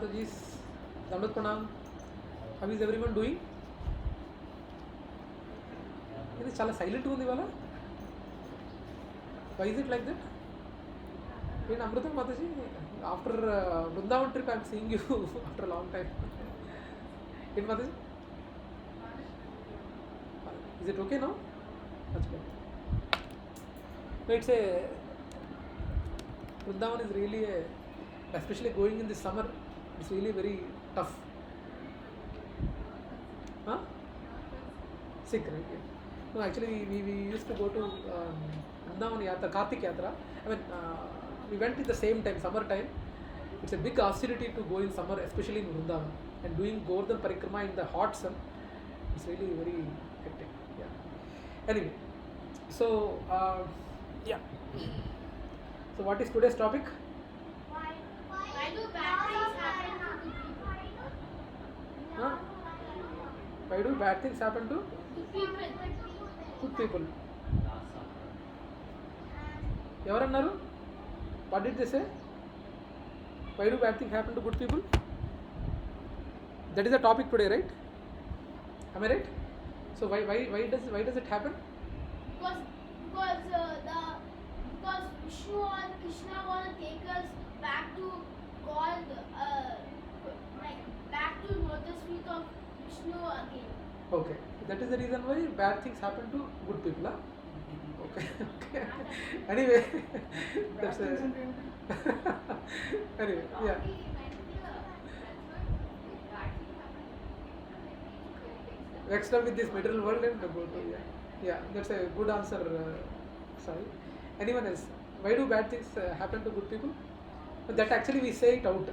Mataji's, Dandat Pranam. How is everyone doing? It is chala silent undi wala. Why is it like that? In Amrita Mataji, after Vrindavan trip, I am seeing you after a long time. In Mataji, is it okay now? That's good. No, it's a Vrindavan is really especially going in the summer. It's really very tough. Huh? Sick, right? Yeah. No, actually, we used to go to Vrindavan Yatra, Kartik Yatra. I mean, we went at the same time, summer time. It's a big austerity to go in summer, especially in Vrindavan. And doing Govardhan Parikrama in the hot sun, it's really very hectic. Yeah. Anyway, so yeah. So what is today's topic? Why do bad things happen to good people? Huh? Why do bad things happen to good people? Evarannaaru? What did they say? Why do bad things happen to good people? That is the topic today, right? Am I right? So why does it happen? Because Vishnu or Krishna want to take us back to God, back to lotus feet of Vishnu again. Okay, that is the reason why bad things happen to good people, huh? Okay. Anyway, that's anyway, yeah. Extra with this material world and go to yeah. That's a good answer. Sorry. Anyone else? Why do bad things happen to good people? That actually we say it out,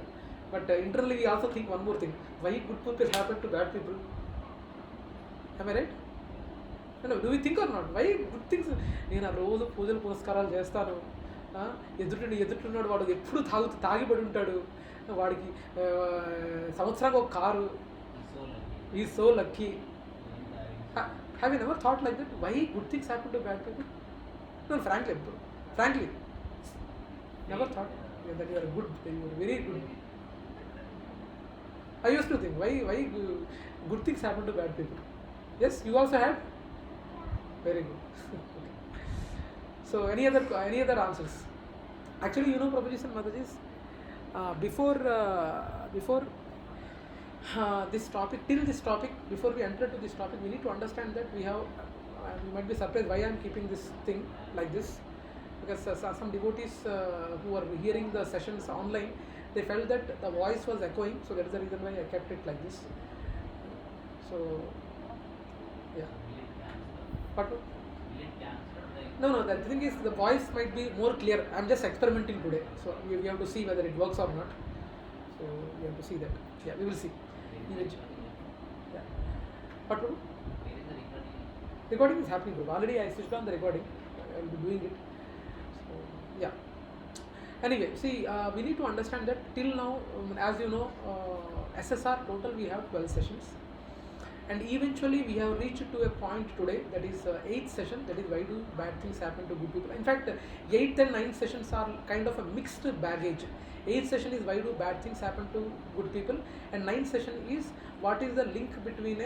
but internally we also think one more thing. Why good people happen to bad people? Am I right? No, do we think or not? Why good things? నేను ఆ రోజు పూజలు పునస్కారాలు చేస్తాను, ఎదుటిన్నాడు వాడు ఎప్పుడు తాగిపడి ఉంటాడు, వాడికి సంవత్సరానికి ఒక కారు, ఈ so lucky. Have you never thought like that? Why good things happen to bad people? No, frankly, never thought that you are good, you are very good. I used to think, why good things happen to bad people? Yes, you also have? Very good. So any other answers? Actually, proposition Mataji, before this topic, before we enter to this topic, we need to understand that we have, you might be surprised why I am keeping this thing like this, because some devotees who are hearing the sessions online, they felt that the voice was echoing, so that is the reason why I kept it like this. So yeah. But no, the thing is the voice might be more clear. I am just experimenting today, so we have to see whether it works or not. So we have to see that. Yeah, we will see. Yeah. But recording is happening, bro. Already I switched on the recording. I will be doing it. So yeah. Anyway, see, we need to understand that till now, as you know, SSR total we have 12 sessions, and eventually we have reached to a point today, that is 8th session, that is why do bad things happen to good people. In fact, 8th and 9th sessions are kind of a mixed baggage. 8th session is why do bad things happen to good people, and 9th session is what is the link between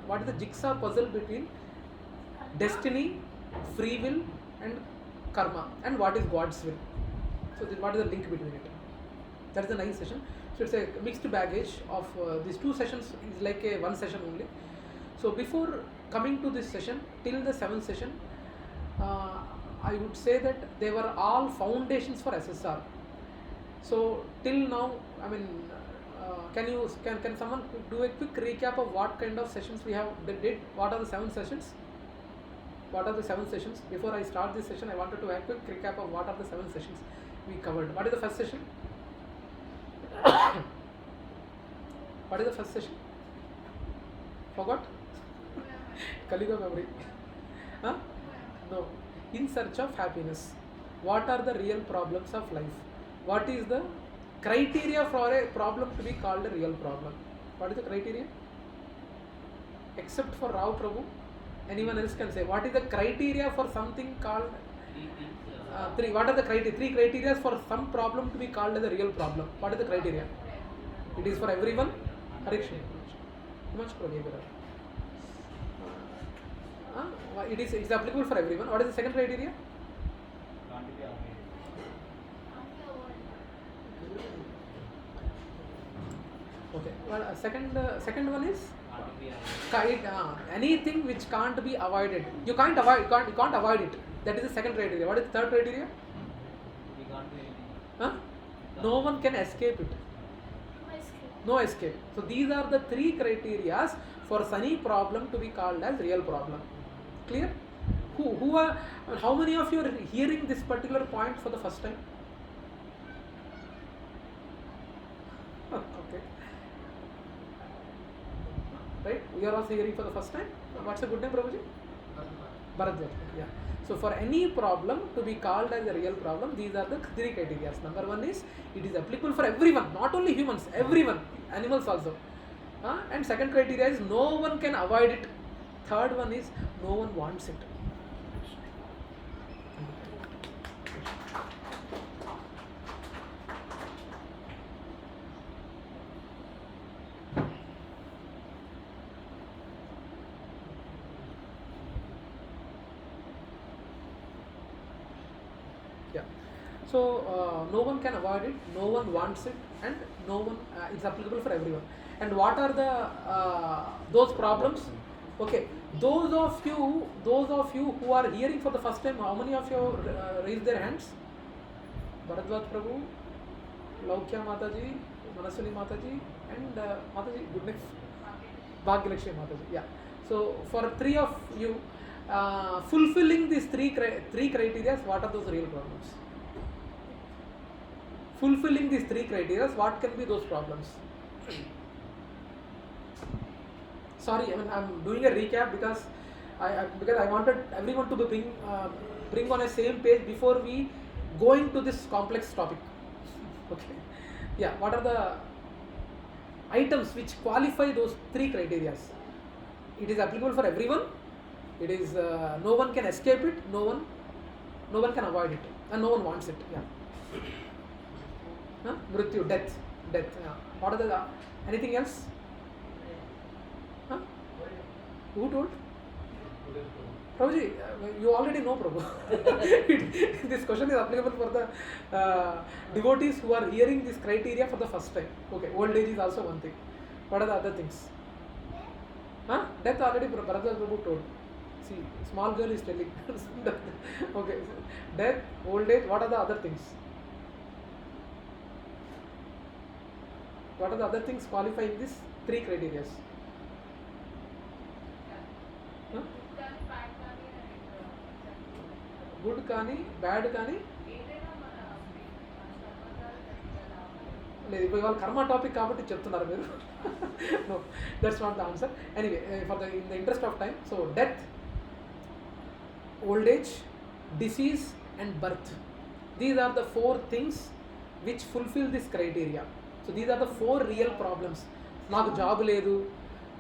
what is the jigsaw puzzle between destiny, free will and karma, and what is God's will. So what is the link between it? That is the 9th session. So it's a mixed baggage of these two sessions is like a one session only. So before coming to this session, till the 7th session, I would say that they were all foundations for SSR. So till now, I mean, can someone do a quick recap of what kind of sessions we have did? What are the 7 sessions? What are the 7 sessions? Before I start this session, I wanted to have a quick recap of what are the 7 sessions we covered. What is the first session? What is the first session? Forgot? Kaliga memory. Huh? No. In search of happiness. What are the real problems of life? What is the criteria for a problem to be called a real problem? What is the criteria? Except for Rao Prabhu, anyone else can say. What is the criteria for something called? Three. What are the criteria? 3 criteria for some problem to be called as a real problem. What is the criteria? It is for everyone. Correction. Much it is applicable for everyone. What is the second criteria? Okay. Well, second one is anything which can't be avoided. You can't avoid it. That is the second criteria. What is the third criteria? No one can escape it. No escape. So these are the three criteria for any problem to be called as real problem. Clear? Who are? How many of you are hearing this particular point for the first time? Okay. Right? We are also hearing for the first time. What's the good name, Prabhuji? Bharadwaj. Yeah. So for any problem to be called as a real problem, these are the three criteria. Number one is it is applicable for everyone, not only humans, everyone, animals also. And second criteria is no one can avoid it. Third one is no one wants it. Yeah. So no one can avoid it, no one wants it, and no one it's applicable for everyone. And what are the those problems? Okay, those of you who are hearing for the first time, how many of you raised their hands? Bharadwaj Prabhu, Laukya Mataji, Manaswini Mataji, and Mataji, good name, Bhagyalakshmi Mataji. Yeah. So for three of you, fulfilling these three criteria, what are those real problems? Fulfilling these three criteria, what can be those problems? Sorry, I mean I'm doing a recap because I wanted everyone to bring on a same page before we go into this complex topic. Okay. Yeah. What are the items which qualify those three criteria? It is applicable for everyone. It is no one can escape it. No one can avoid it, and no one wants it. Yeah. Mrityu, death. Yeah. What are the anything else? Who told? Prabhuji, you already know, Prabhu. This question is applicable for the devotees who are hearing this criteria for the first time. Okay, old age is also one thing. What are the other things? Death already Bharadwaj Prabhu told. See, small girl is telling. Okay, death, old age, what are the other things? What are the other things qualifying these three criteria? Good kani, bad kani. లేదు ఇప్పుడు ఇవాళ కర్మ topic కాబట్టి చెప్తున్నారు మీరు. No, that's not the answer. Anyway, in the interest of time, so death, old age, disease and birth. These are the four things which fulfill this criteria. So these are the four real problems. నాకు job లేదు,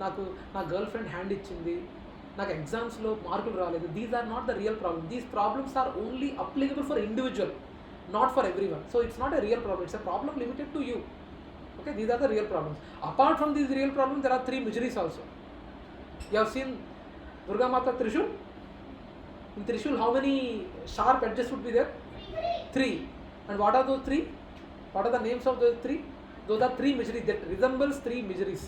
నాకు నా girl friend hand ఇచ్చింది, నాకు ఎగ్జామ్స్లో మార్కులు రాలేదు. These are not the real problem. These problems are only applicable for individual, not for everyone. So it's not a real problem, it's a problem limited to you. Okay, these are the real problems. Apart from these real problems, there are three miseries also. You have seen Durga Mata Trishul? In Trishul, how many sharp edges would be there? Three. And what are those three? What are the names of those three? Those are three miseries that resembles three miseries.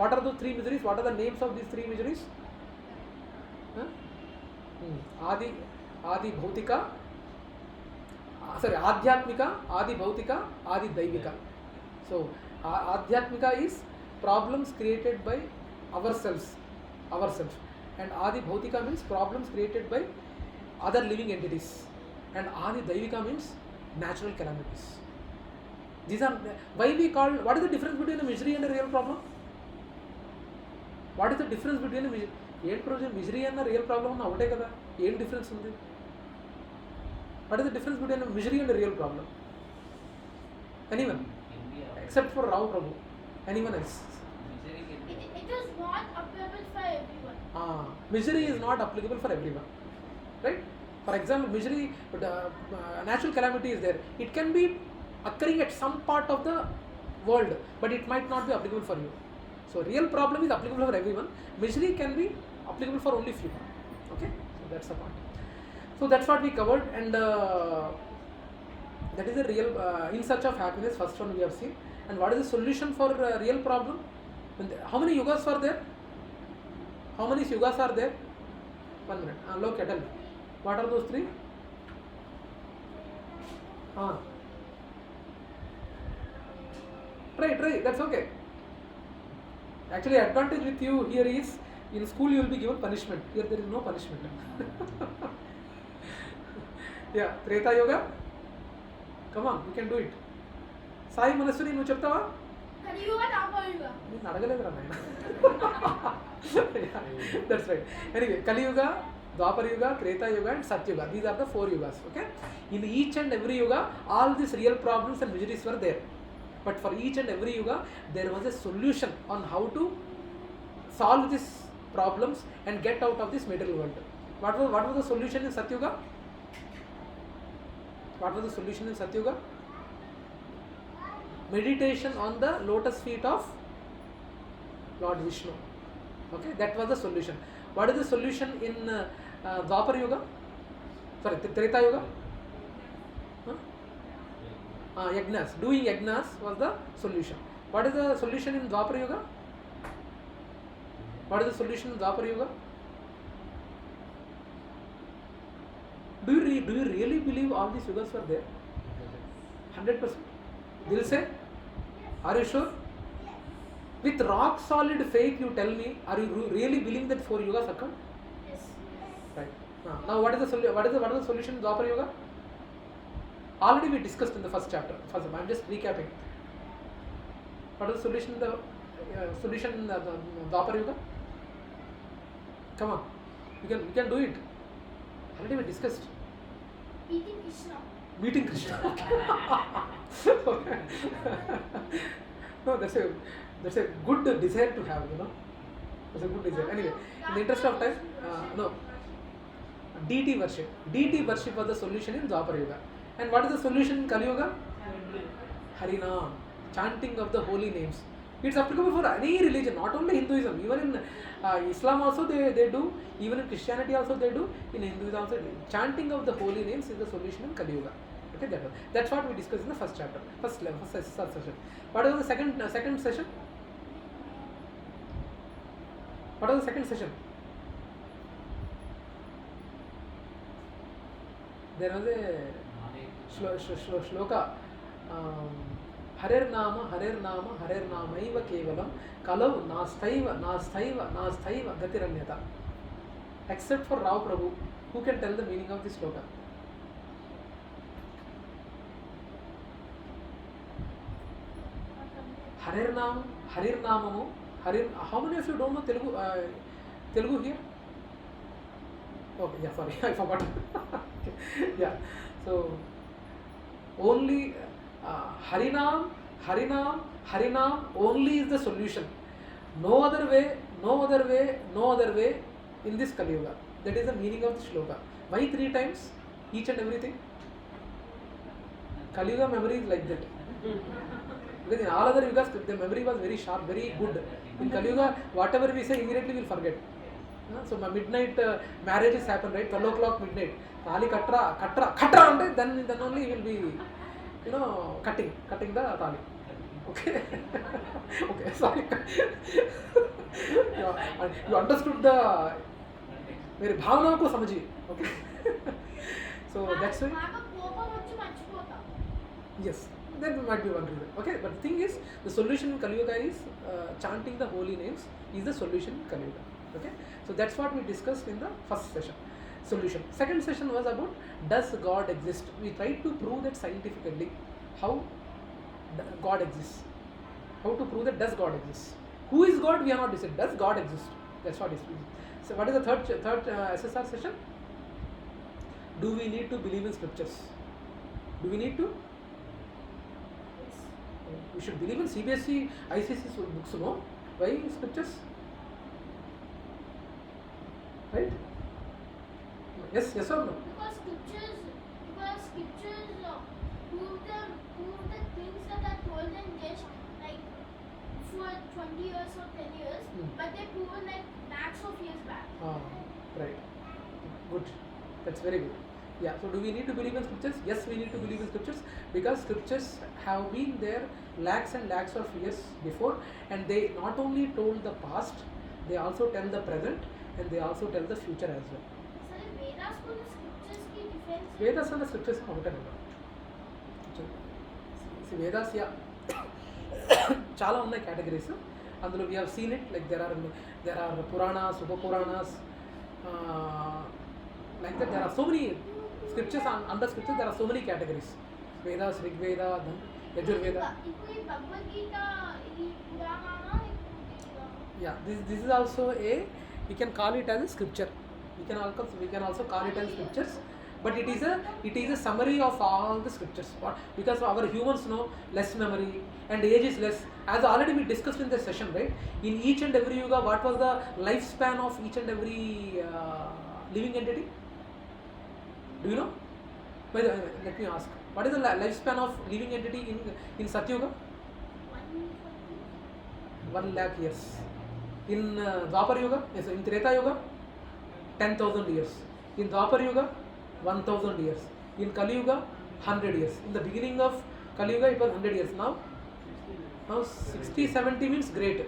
What are those three miseries? What are the names of these three miseries? Adi Bhautika, Adhyatmika, Adi Bhautika, Adi Daivika. So Adhyatmika is problems created by ourselves, and Adi Bhautika means problems created by other living entities, and Adi Daivika means natural calamities. These are why we call. What is the difference between a misery and a real problem? What is the difference between a misery? Misery and a real problem na ఒకటే కదా, ఏం difference ఉంది? What is the difference between a misery and a real problem? Anyone? Except for Rao Prabhu. Anyone else? It is not applicable for everyone. Misery is not applicable for everyone. Right? For example, misery, natural calamity is there. It can be occurring at some part of the world, but it might not be applicable for you. So real problem is applicable for everyone. Misery can be applicable for only few. Okay, so that's the point. So that's what we covered, and that is the real in search of happiness. First one we have seen, and what is the solution for real problem? How many yugas are there? How many yugas are there? 1 minute. Look, tell me. What are those 3? Try. That's okay. Actually, advantage with you here is in school you will be given punishment. Here there is no punishment. Yeah, Treta Yoga. Come on, you can do it. Sai Manaswini, you చెప్తావా? కలియుగ దాపరయుగ. నేను అడగలేదురా నాయన. That's right. Anyway, Kaliyuga, Dwapar Yuga, Treta Yuga and Satyuga. These are the 4 yugas. Okay. In each and every yuga, all these real problems and miseries were there. But for each and every yuga, there was a solution on how to solve these problems and get out of this material world. What was the solution in Satyuga? What was the solution in Satyuga? Meditation on the lotus feet of Lord Vishnu. Okay, that was the solution. What is the solution in Dwapar Yuga? Sorry, Treta Yuga? Yagnas. Doing yagnas was the solution. What is the solution in Dwapar Yuga? What is the solution in Dwapar Yuga? Do you really believe all these yugas were there? 100%. Dil se? Are you sure? With rock solid faith, you tell me, are you really believing that 4 yugas occurred? Yes. Right. Now, what is the solution in Dwapar Yuga? Already we discussed in the first chapter. I'm just recapping. What is the solution in the Dwapar Yuga? Come on, you can do it. Already we discussed. Meeting Krishna. Okay. No, that's a good desire to have, you know. That's a good desire. Anyway, in the interest of time, no. Deity worship. Deity worship was the solution in Dwapar Yuga. And what is the solution in Kali Yuga? Harinam, chanting of the holy names. It's applicable for any religion, not only Hinduism. Even in Islam also they do. Even in Christianity also they do. In Hinduism also, chanting of the holy names is the solution in Kali Yuga. Okay, that's what we discussed in the first chapter, first session. What was the second session? What was the second session? There was a shloka. Harer nama Iva Kevalam Kalau Nastaiva Gatiranyata. Except for Rao Prabhu, who can tell the meaning of this shloka? Harer Namamu. How many of you don't know Telugu here? Okay, yeah, sorry, I forgot. Yeah, so only Harinam only is the solution. No other way in this Kali Yuga. That is the meaning of the shloka. Why 3 times? Each and everything? Kali Yuga memory is like that. Because in all other yugas, the memory was very sharp, very good. In Kali Yuga, whatever we say, immediately we will forget. So my midnight marriages happen, right? 12 o'clock midnight. Tali katra, then only will be, cutting the tali. Okay. Okay, sorry. You understood the मेरे भावनाओं को समझिए. Okay. So that's why. Yes, that might be one reason. Okay, but the thing is, the solution in Kali Yuga is chanting the holy names is the solution in Kali Yuga. Okay, so that's what we discussed in the first session. Solution. Second session was about does God exist? We tried to prove that scientifically how God exists. How to prove that does God exist? Who is God? We are not decided. Does God exist? That's what is. So what is the third SSR session? Do we need to believe in scriptures? Do we need to? We should believe in CBSE, ICSE books, no? Why scriptures? Right? Yes or no? Because scriptures prove the things that are told in just for 20 years or 10 years, but they proven like lakhs of years back. Right. Good. That's very good. Yeah. So do we need to believe in scriptures? Yes, we need to believe in scriptures because scriptures have been there lakhs and lakhs of years before, and they not only told the past, they also tell the present, and they also tell the future as well. Sir, Vedas को the scriptures की difference. Vedas and the scriptures ఒకటే కదా. Vedas, yeah. చాలా ఉన్నాయి categories. అందులో we have seen it, like there are Puranas, Upa Puranas, like that. There are so many scriptures, under scriptures there are so many categories. Vedas, Rig Veda, Yajur Veda. ఇప్పుడు ఈ భగవద్ గీత ఇది పురాణానా? Yeah, this is also we can call it as a scripture. We can also call it as scriptures, but it is a summary of all the scriptures. Because our humans know less memory and age is less. As already we discussed in this session, right? In each and every yuga, what was the lifespan of each and every living entity? Do you know? Let me ask. What is the lifespan of living entity in Satyuga? 1 lakh years. In Dwapar Yuga, yes, in Treta Yuga, 10,000 years. In Dwapar Yuga, 1,000 years. In Kali Yuga, 100 years. In the beginning of Kali Yuga, it was 100 years. Now 60, 70 means great.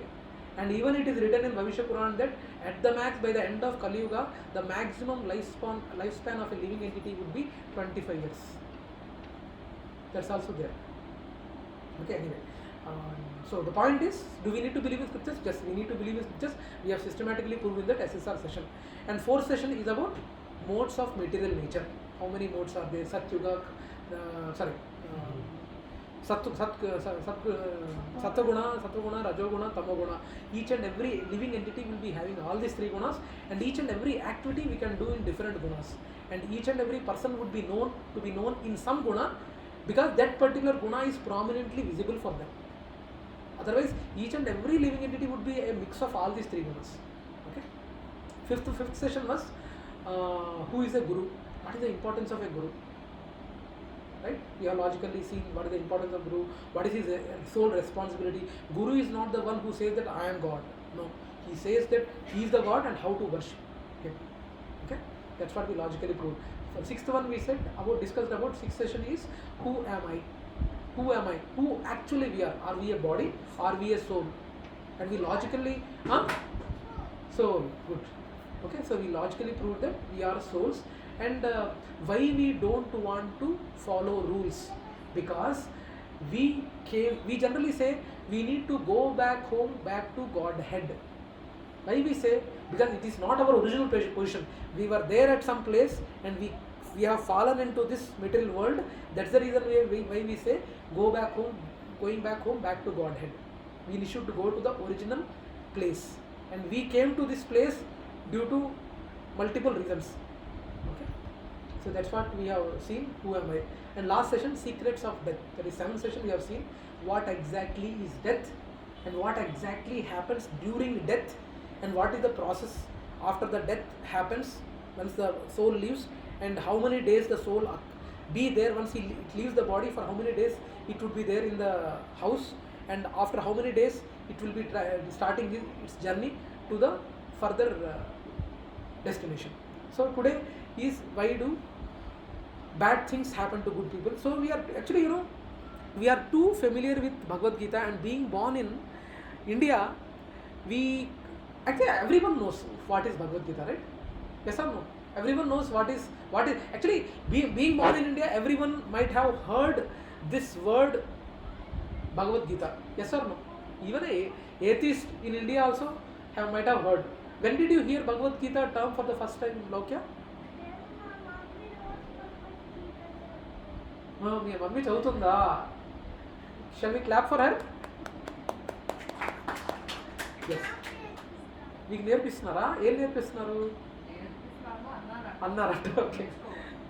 And even it is written in Bhavishya Purana that at the max, by the end of Kali Yuga, the maximum lifespan of a living entity would be 25 years. That's also there. Okay, anyway. So the point is, do we need to believe in scriptures? Yes, we need to believe in scriptures. We have systematically proven that SSR session. And fourth session is about modes of material nature. How many modes are there? Satyuga, Sattva-guna, Rajoguna, Tamoguna. Each and every living entity will be having all these 3 gunas, and each and every activity we can do in different gunas. And each and every person would be known in some guna, because that particular guna is prominently visible for them. Otherwise, each and every living entity would be a mix of all these 3 gunas. Okay. Fifth session was who is a guru? What is the importance of a guru? Right? We have logically seen what is the importance of guru, what is his sole responsibility. Guru is not the one who says that I am God. No, he says that he is the God and how to worship him. Okay, that's what we logically proved. So sixth one we said discussed about. Sixth session is who am I? Who am I? Who actually we are? Are we a body? Are we a soul? And we logically, soul. Good. Okay, so we logically proved that we are souls. And why we don't want to follow rules? Because we generally say we need to go back home, back to Godhead. Why we say? Because it is not our original position. We were there at some place and we have fallen into this material world. That's the reason why we say going back home, back to Godhead. We should go to the original place. And we came to this place due to multiple reasons. Okay, so that's what we have seen. Who am I? And last session, secrets of death. That is 7th session. We have seen what exactly is death and what exactly happens during death, and what is the process after the death happens once the soul leaves, and how many days the soul be there once it leaves the body. For how many days it would be there in the house, and after how many days it will be starting its journey to the further destination. So today is why do bad things happen to good people. So we are actually, we are too familiar with Bhagavad Gita, and being born in India, actually everyone knows what is Bhagavad Gita, right? Yes or no? Everyone knows what is actually being born in India. Everyone might have heard this word Bhagavad Gita. Yes or no? Even a atheist in India also might have heard. When did you hear Bhagavad Gita term for the first time, Lokya? మీ mummy చదువుతుందా? Shall we clap for her? Yes. మీకు నేర్పిస్తున్నారా? ఏం నేర్పిస్తున్నారు? అన్నారట. Okay,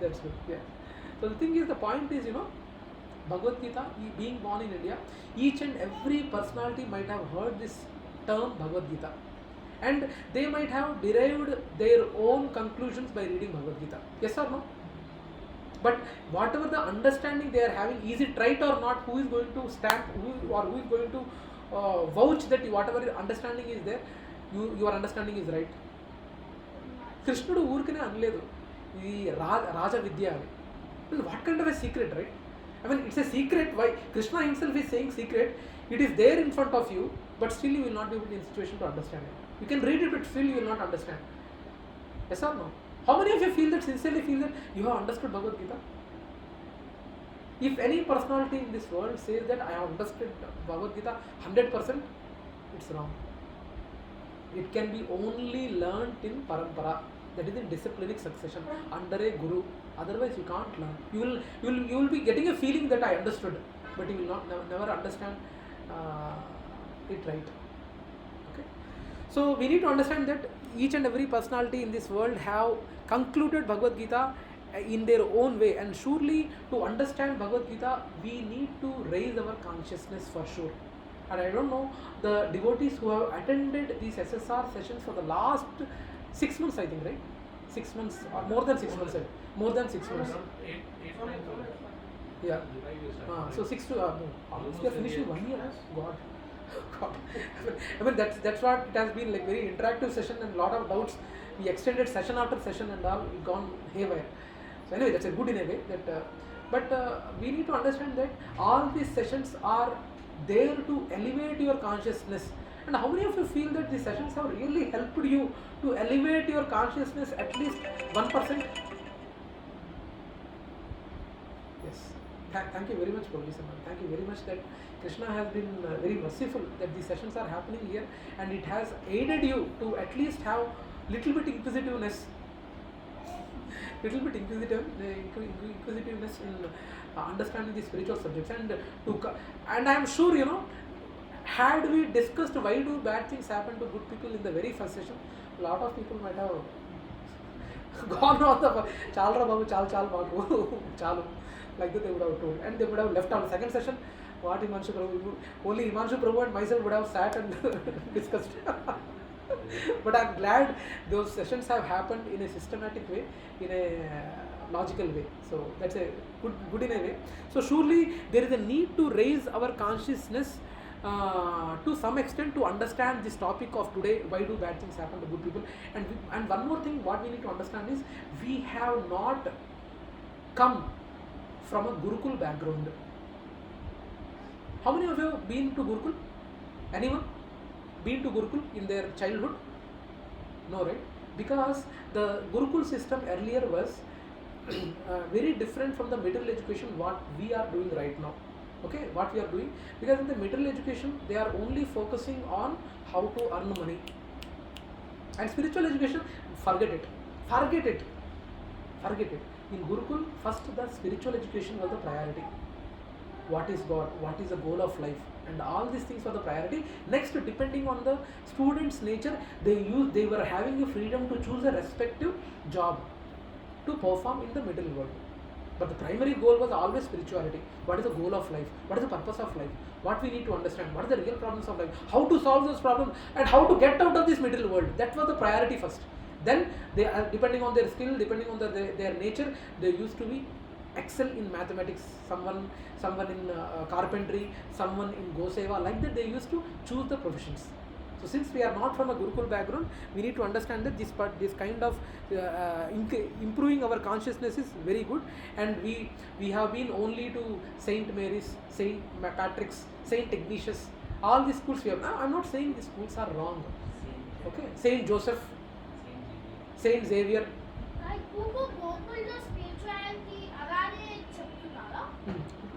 that's good. Yeah. So the thing is, the point is, Bhagavad Gita, being born in India, each and every personality might have heard this term Bhagavad Gita, and they might have derived their own conclusions by reading Bhagavad Gita. Yes or no? But whatever the understanding they are having, is it right or not? Who is going to stamp? Who is going to vouch that whatever understanding is there, your understanding is right. కృష్ణుడు ఊరికనే అనలేదు ఇది రాజ విద్య అని. What kind of a secret, right? I mean, it's a secret. Why Krishna himself is saying secret? It is there in front of you, but still you will not be able in situation to understand it. You can read it, but still you will not understand. Yes or no? How many of you feel that, sincerely feel that you have understood Bhagavad Gita? If any personality in this world says that I have understood Bhagavad Gita 100%, it's wrong. It can be only learnt in parampara, that is in disciplinic succession under a guru. Otherwise you can't learn. You will be getting a feeling that I understood, but you will not never understand it right. Okay, so we need to understand that each and every personality in this world have concluded Bhagavad Gita in their own way, and surely to understand Bhagavad Gita we need to raise our consciousness for sure. And I don't know the devotees who have attended these SSR sessions for the last 6 months, I think, right? 6 months or more than 6 months, more than 6 months. Yeah. So 6 to almost we are finishing 1 year. God. I mean that's what it has been, like very interactive session and lot of doubts. We extended session after session and all gone haywire. So anyway, that's a good in a way that but we need to understand that all these sessions are there to elevate your consciousness. And how many of you feel that these sessions have really helped you to elevate your consciousness at least 1%? Yes. Thank you very much, Prabhuji. Thank you very much that Krishna has been very merciful that these sessions are happening here, and it has aided you to at least have little bit inquisitiveness, inquisitiveness in understanding the spiritual subjects, and I am sure, you know, had we discussed why do bad things happen to good people in the very first session, a lot of people might have gone on the chalra babu chal babu chalu, like that they would have told, and they would have left out. Second session, what Himanshu Prabhu, only Himanshu Prabhu and myself would have sat and discussed. But I am glad those sessions have happened in a systematic way, in a logical way. So that's a good in a way. So surely there is a need to raise our consciousness to some extent to understand this topic of today, why do bad things happen to good people. And one more thing what we need to understand is we have not come from a Gurukul background. How many of you have been to Gurukul? Anyone been to Gurukul in their childhood? No, right? Because the Gurukul system earlier was very different from the middle education what we are doing right now. Okay, what we are doing, because in the middle education they are only focusing on how to earn money, and spiritual education, forget it. In Gurukul, first the spiritual education was the priority. What is God, what is the goal of life, and all these things were the priority. Next, depending on the student's nature, they were having a freedom to choose a respective job to perform in the middle world. But the primary goal was always spirituality. What is the goal of life? What is the purpose of life? What we need to understand? What are the real problems of life? How to solve those problems? And how to get out of this middle world? That was the priority first. Then, they are, depending on their skill, depending on their nature, they used to be excel in mathematics, someone in carpentry, someone in Goseva, like that they used to choose the professions. So since we are not from a Gurukul background, we need to understand that this kind of improving our consciousness is very good, and we have been only to Saint Mary's, Saint Patrick's, Saint Ignatius, all these schools we have. Now, I am not saying these schools are wrong. Okay, Saint Joseph, Saint Xavier.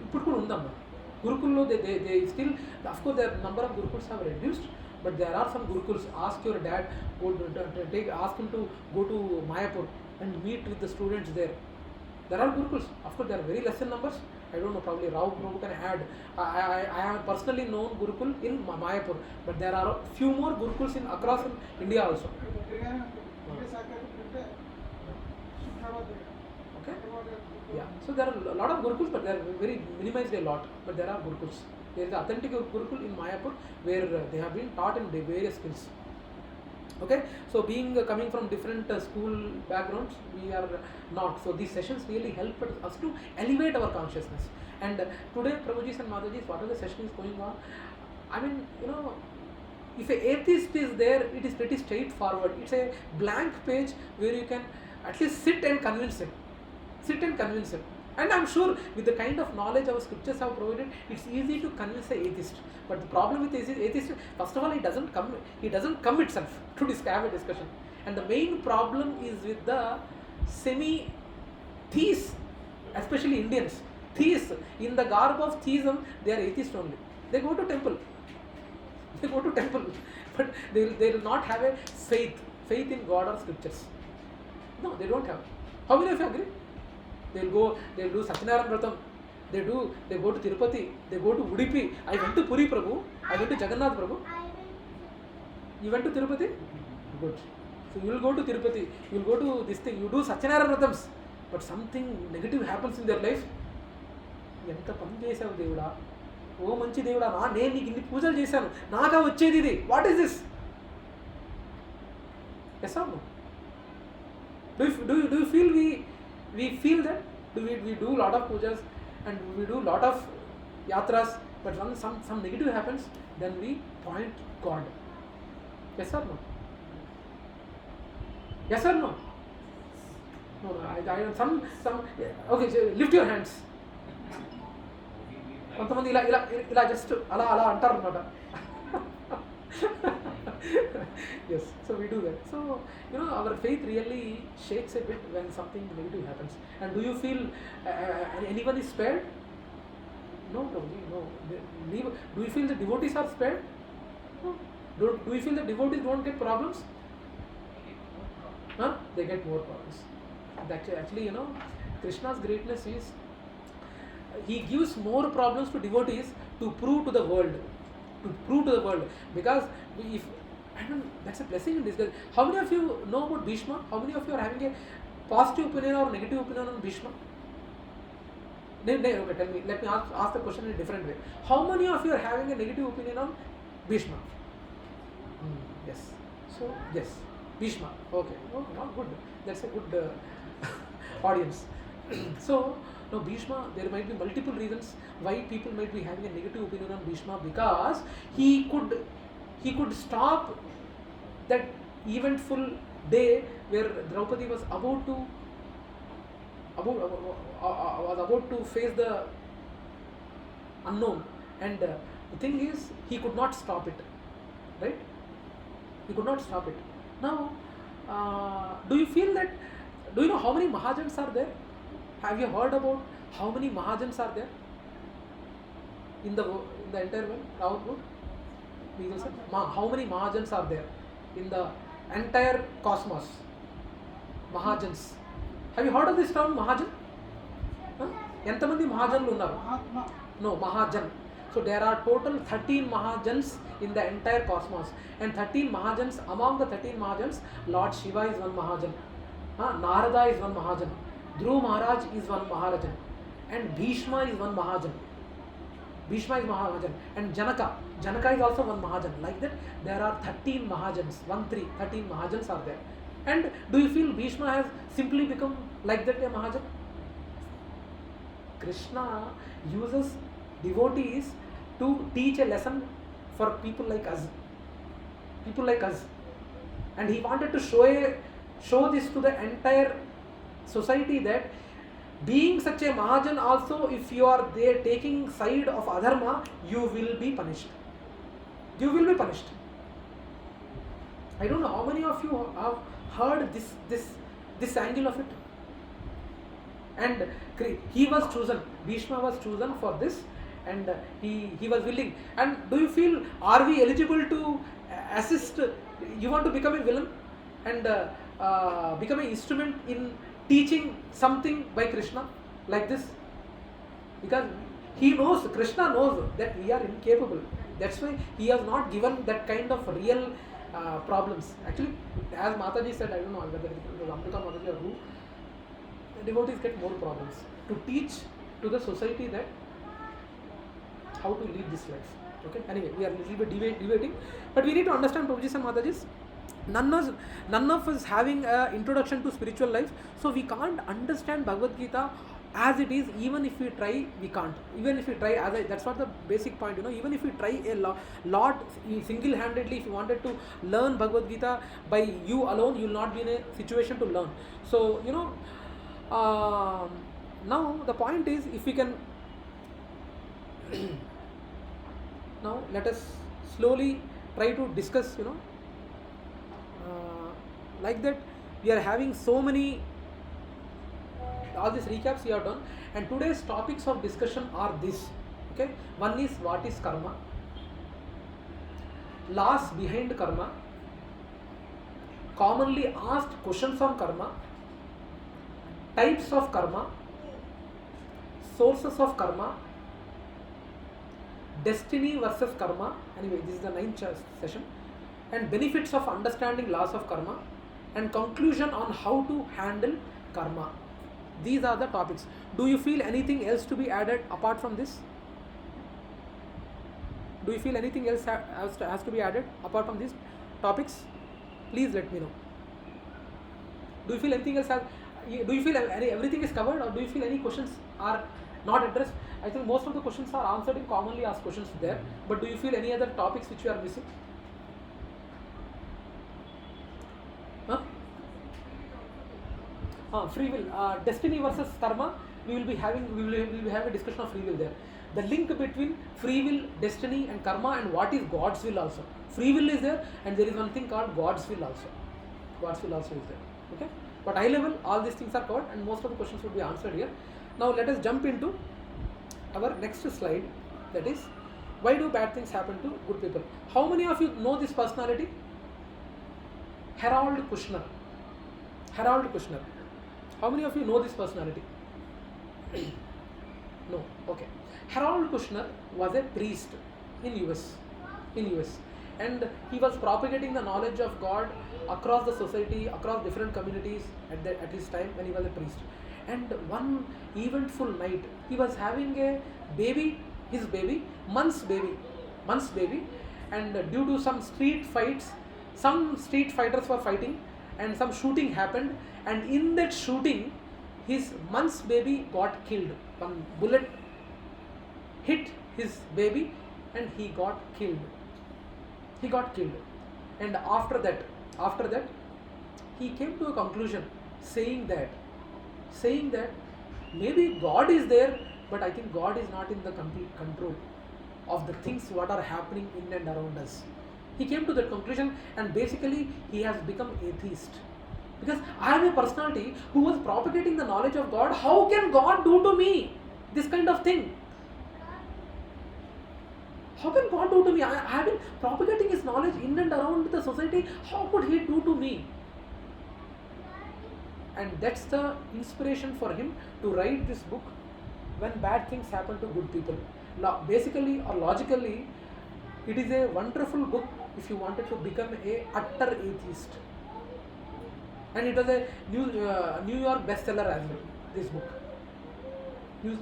ఇప్పుడు కూడా ఉందమ్మా గురుకుల్లో they still, of course their number of gurukuls have reduced, but there are some gurukuls. Ask your dad, ask him to go to Mayapur and meet with the students there. There are gurukuls, of course they are very less in numbers. I don't know, probably Rao Prabhu can add. I have personally known Gurukul in Mayapur, but there are few more gurukuls across in India also. Okay. Yeah. So there are a lot of gurukuls, but they are very minimized a lot. But there are gurukuls. There is the authentic Gurukul in Mayapur where they have been taught in various skills. Okay. So coming from different school backgrounds, we are not. So these sessions really help us to elevate our consciousness. And today, Prabhuji's and Mataji's, whatever the session is going on, I mean, if an atheist is there, it is pretty straightforward. It's a blank page where you can at least sit and convince him. Sit and convince him. And I'm sure with the kind of knowledge our scriptures have provided, it's easy to convince an atheist. But the problem with atheist, first of all, he doesn't come itself to have a discussion. And the main problem is with the semi-theists, especially Indians. Theists, in the garb of theism, they are atheists only. They go to temple. But they will not have a faith in God or scriptures. No, they don't have. How many of you agree? They'll do Satyanarayana Vratam, they go to Tirupati, they go to Udupi. I went to Puri Prabhu, I went to Jagannath Prabhu. You went to Tirupati? Good. So you will go to Tirupati, you will go to this thing, you do Satyanarayana Vratams, but something negative happens in their life. ఎంత పని చేసావు దేవుడా, ఓ మంచి దేవుడా, నేను నీకు ఇన్ని పూజలు చేశాను, నాకా వచ్చేది ఇది, what is this? Yes or no? Do you feel we feel that? We do a lot of pujas and we do a lot of yatras, but when some negative happens, then we point God. Yes or no? Yes or no? No, I some okay, so lift your hands. కొంతమంది ఇలా just అలా అంటారు అన్నమాట. Yes, so we do that. So our faith really shakes a bit when something negative happens. And do you feel anyone is spared? No. Do you feel the devotees are spared? No. Do you feel the devotees don't get problems? They get more problems. Actually, Krishna's greatness is he gives more problems to devotees to prove to the world. Because if that's a blessing in disguise. How many of you know about Bhishma? How many of you are having a positive opinion or negative opinion on Bhishma? Okay, tell me. Let me ask the question in a different way. How many of you are having a negative opinion on Bhishma? Yes. So yes, Bhishma. Okay. Oh, not good. That's a good audience. So now Bhishma, there might be multiple reasons why people might be having a negative opinion on Bhishma, because he could stop that eventful day where Draupadi was about to face the unknown, and the thing is he could not stop it, right? He could not stop it. Now do you feel that, do you know how many Mahajans are there? Have you heard about how many Mahajans are there in the entire world? How many Mahajans are there in the entire cosmos? Mahajans. Have you heard of this term Mahajan? ఎంతమంది మహాజనులు ఉన్నారు? No, Mahajan. So there are total 13 Mahajans in the entire cosmos, and 13 Mahajans, among the 13 Mahajans, Lord Shiva is one Mahajan, Narada is one Mahajan, Dhruv Maharaj is one Maharajan, and Bhishma is one Mahajan. And Janaka is also one Mahajan. Like that, there are 13 Mahajans. 13 Mahajans are there. And do you feel Bhishma has simply become like that a Mahajan? Krishna uses devotees to teach a lesson for people like us. And he wanted to show this to the entire society, that being such a Mahajan also, if you are there taking side of adharma, you will be punished. I don't know how many of you have heard this angle of it. And he was chosen, Bhishma was chosen for this, and he was willing. And do you feel, are we eligible to assist? You want to become a villain and become an instrument in teaching something by Krishna like this? Because Krishna knows that we are incapable. That's why he has not given that kind of real problems. Actually, as Mataji said, I don't know whether it was Amrita Mataji or who, the devotees get more problems to teach to the society that how to lead this life. Okay, anyway, we are a little bit debating, but we need to understand, Prabhuji and Mataji, none of us having an introduction to spiritual life, so we can't understand Bhagavad Gita as it is, even if we try, we can't. Even if we try, that's what the basic point, even if we try a lot single-handedly, if you wanted to learn Bhagavad Gita by you alone, you will not be in a situation to learn. So, now the point is, if we can now let us slowly try to discuss, like that we are having so many, all these recaps we have done, and today's topics of discussion are this. Okay, one is what is karma, laws behind karma, commonly asked questions on karma, types of karma, sources of karma, destiny versus karma. Anyway, this is the 9th session, and benefits of understanding laws of karma, and conclusion on how to handle karma. These are the topics. Do you feel anything else to be added apart from this? Do you feel anything else has to be added apart from these topics? Please let me know. Do you feel anything else do you feel everything is covered, or do you feel any questions are not addressed? I think most of the questions are answered in commonly asked questions there, but do you feel any other topics which you are missing? Free will, destiny versus karma. We will be having a discussion of free will there. The link between free will, destiny, and karma, and what is God's will also. Free will is there, and there is one thing called God's will also. God's will also is there. Okay, but high level, all these things are covered, and most of the questions would be answered here. Now let us jump into our next slide. That is, why do bad things happen to good people? How many of you know this personality? Harold Kushner. Harold Kushner. How many of you know this personality? No. Okay. Harold Kushner was a priest in US, and he was propagating the knowledge of God across the society, across different communities at his time when he was a priest. And one eventful night, he was having a baby, his baby, month's baby, and due to some street fights, some street fighters were fighting, and some shooting happened, and in that shooting, his month's baby got killed. One bullet hit his baby, and he got killed. And after that, he came to a conclusion, saying that maybe God is there, but I think God is not in the complete control of the things what are happening in and around us. He came to that conclusion, and basically he has become atheist. Because I am a personality who was propagating the knowledge of God. How can God do to me this kind of thing? How can God do to me? I have been propagating His knowledge in and around the society. How could He do to me? And that's the inspiration for him to write this book, When Bad Things Happen to Good People. Now, basically or logically, it is a wonderful book if you wanted to become a utter atheist. And it was a New York bestseller as well, this book. New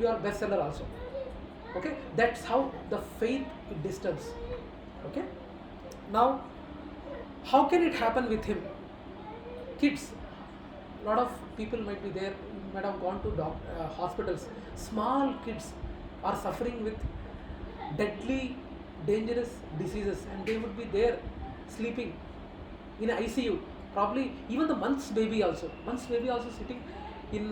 York bestseller also. Okay, that's how the faith it disturbs. Okay, now how can it happen with him? Kids, a lot of people might be there, might have gone to hospitals. Small kids are suffering with deadly, dangerous diseases, and they would be there sleeping in ICU. Probably even the month's baby also sitting in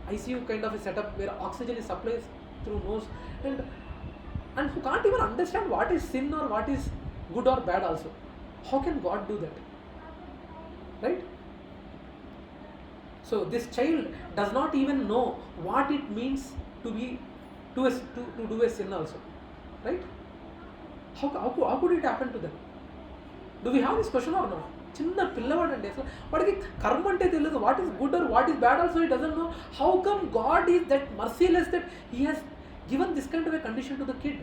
ICU kind of a setup where oxygen is supplied through nose, and who can't even understand what is sin or what is good or bad also. How can God do that? Right? So this child does not even know what it means to do a sin also. Right? How could it happen to them? Do we have this question or not? చిన్న పిల్లవాడు అంటే అసలు వాడికి కర్మ అంటే తెలియదు, what is good or what is bad also he doesn't know. How come God is that merciless that he has given this kind of a condition to the kid?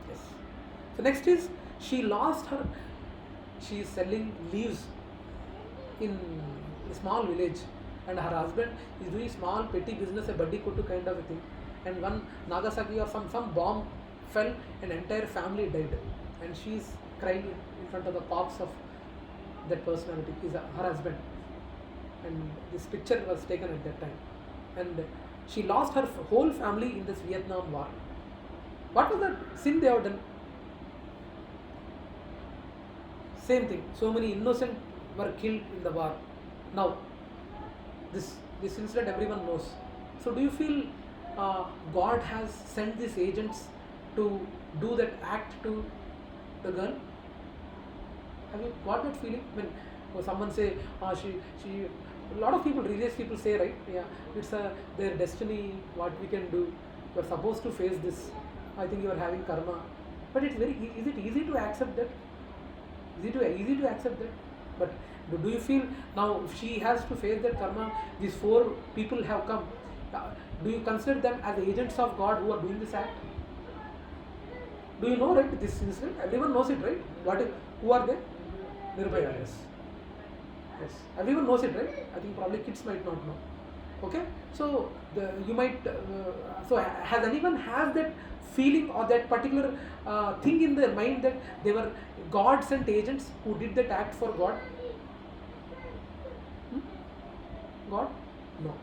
Yes. So next is, she is selling leaves in a small village, and her husband is doing small petty business, a buddy kuttu kind of a thing, and one Nagasaki or some bomb fell and entire family died, and she is crying in front of the corpse of that personality is her husband, and this picture was taken at that time, and she lost her whole family in this Vietnam War. What was the sin they have done? Same thing. So many innocent were killed in the war. Now, this incident everyone knows. So, do you feel God has sent these agents to do that act to the girl? Have you got that feeling when someone say, she, a lot of people, religious people say, right? Yeah, it's their destiny. What we can do? You are supposed to face this. I think you are having karma, but it's very. Is it easy to accept that? Easy to accept that? But do you feel now if she has to face that karma? These 4 people have come. Do you consider them as agents of God who are doing this act? Do you know, right, this incident? Everyone knows it, right? Who are they? Nirbhaya, yes. Yes. Everyone knows it, right? I think probably kids might not know. Okay? So, you might, so has anyone has that feeling or that particular thing in their mind that they were God sent agents who did that act for God? God? No.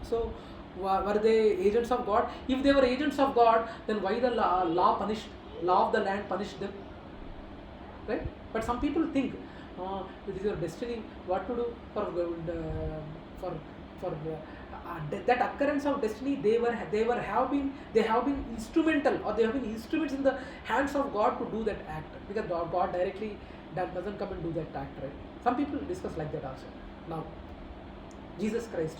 So, were they agents of God? If they were agents of God, then why the law of the land punished them? Right? But some people think, it is your destiny. What to do for that occurrence of destiny? They have been instrumental, or they have been instruments in the hands of God to do that act, because God directly doesn't come and do that act, right? Some people discuss like that also. Now, Jesus Christ,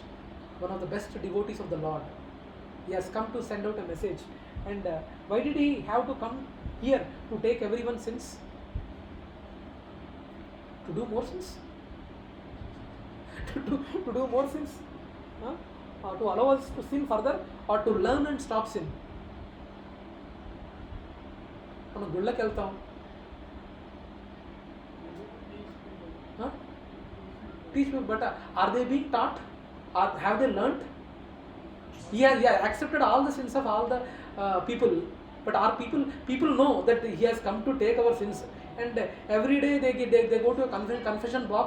one of the best devotees of the Lord, he has come to send out a message. And why did he have to come here to take everyone's sins? To do more sins? to do more sins? Or to allow us to sin further, or to learn and stop sin? మనం గుళ్ళకి వెళ్తాం, teach people, but are they being taught? Have they learnt? Yeah, accepted all the sins of all the people, but are people know that he has come to take our sins, and every day they go to a confession box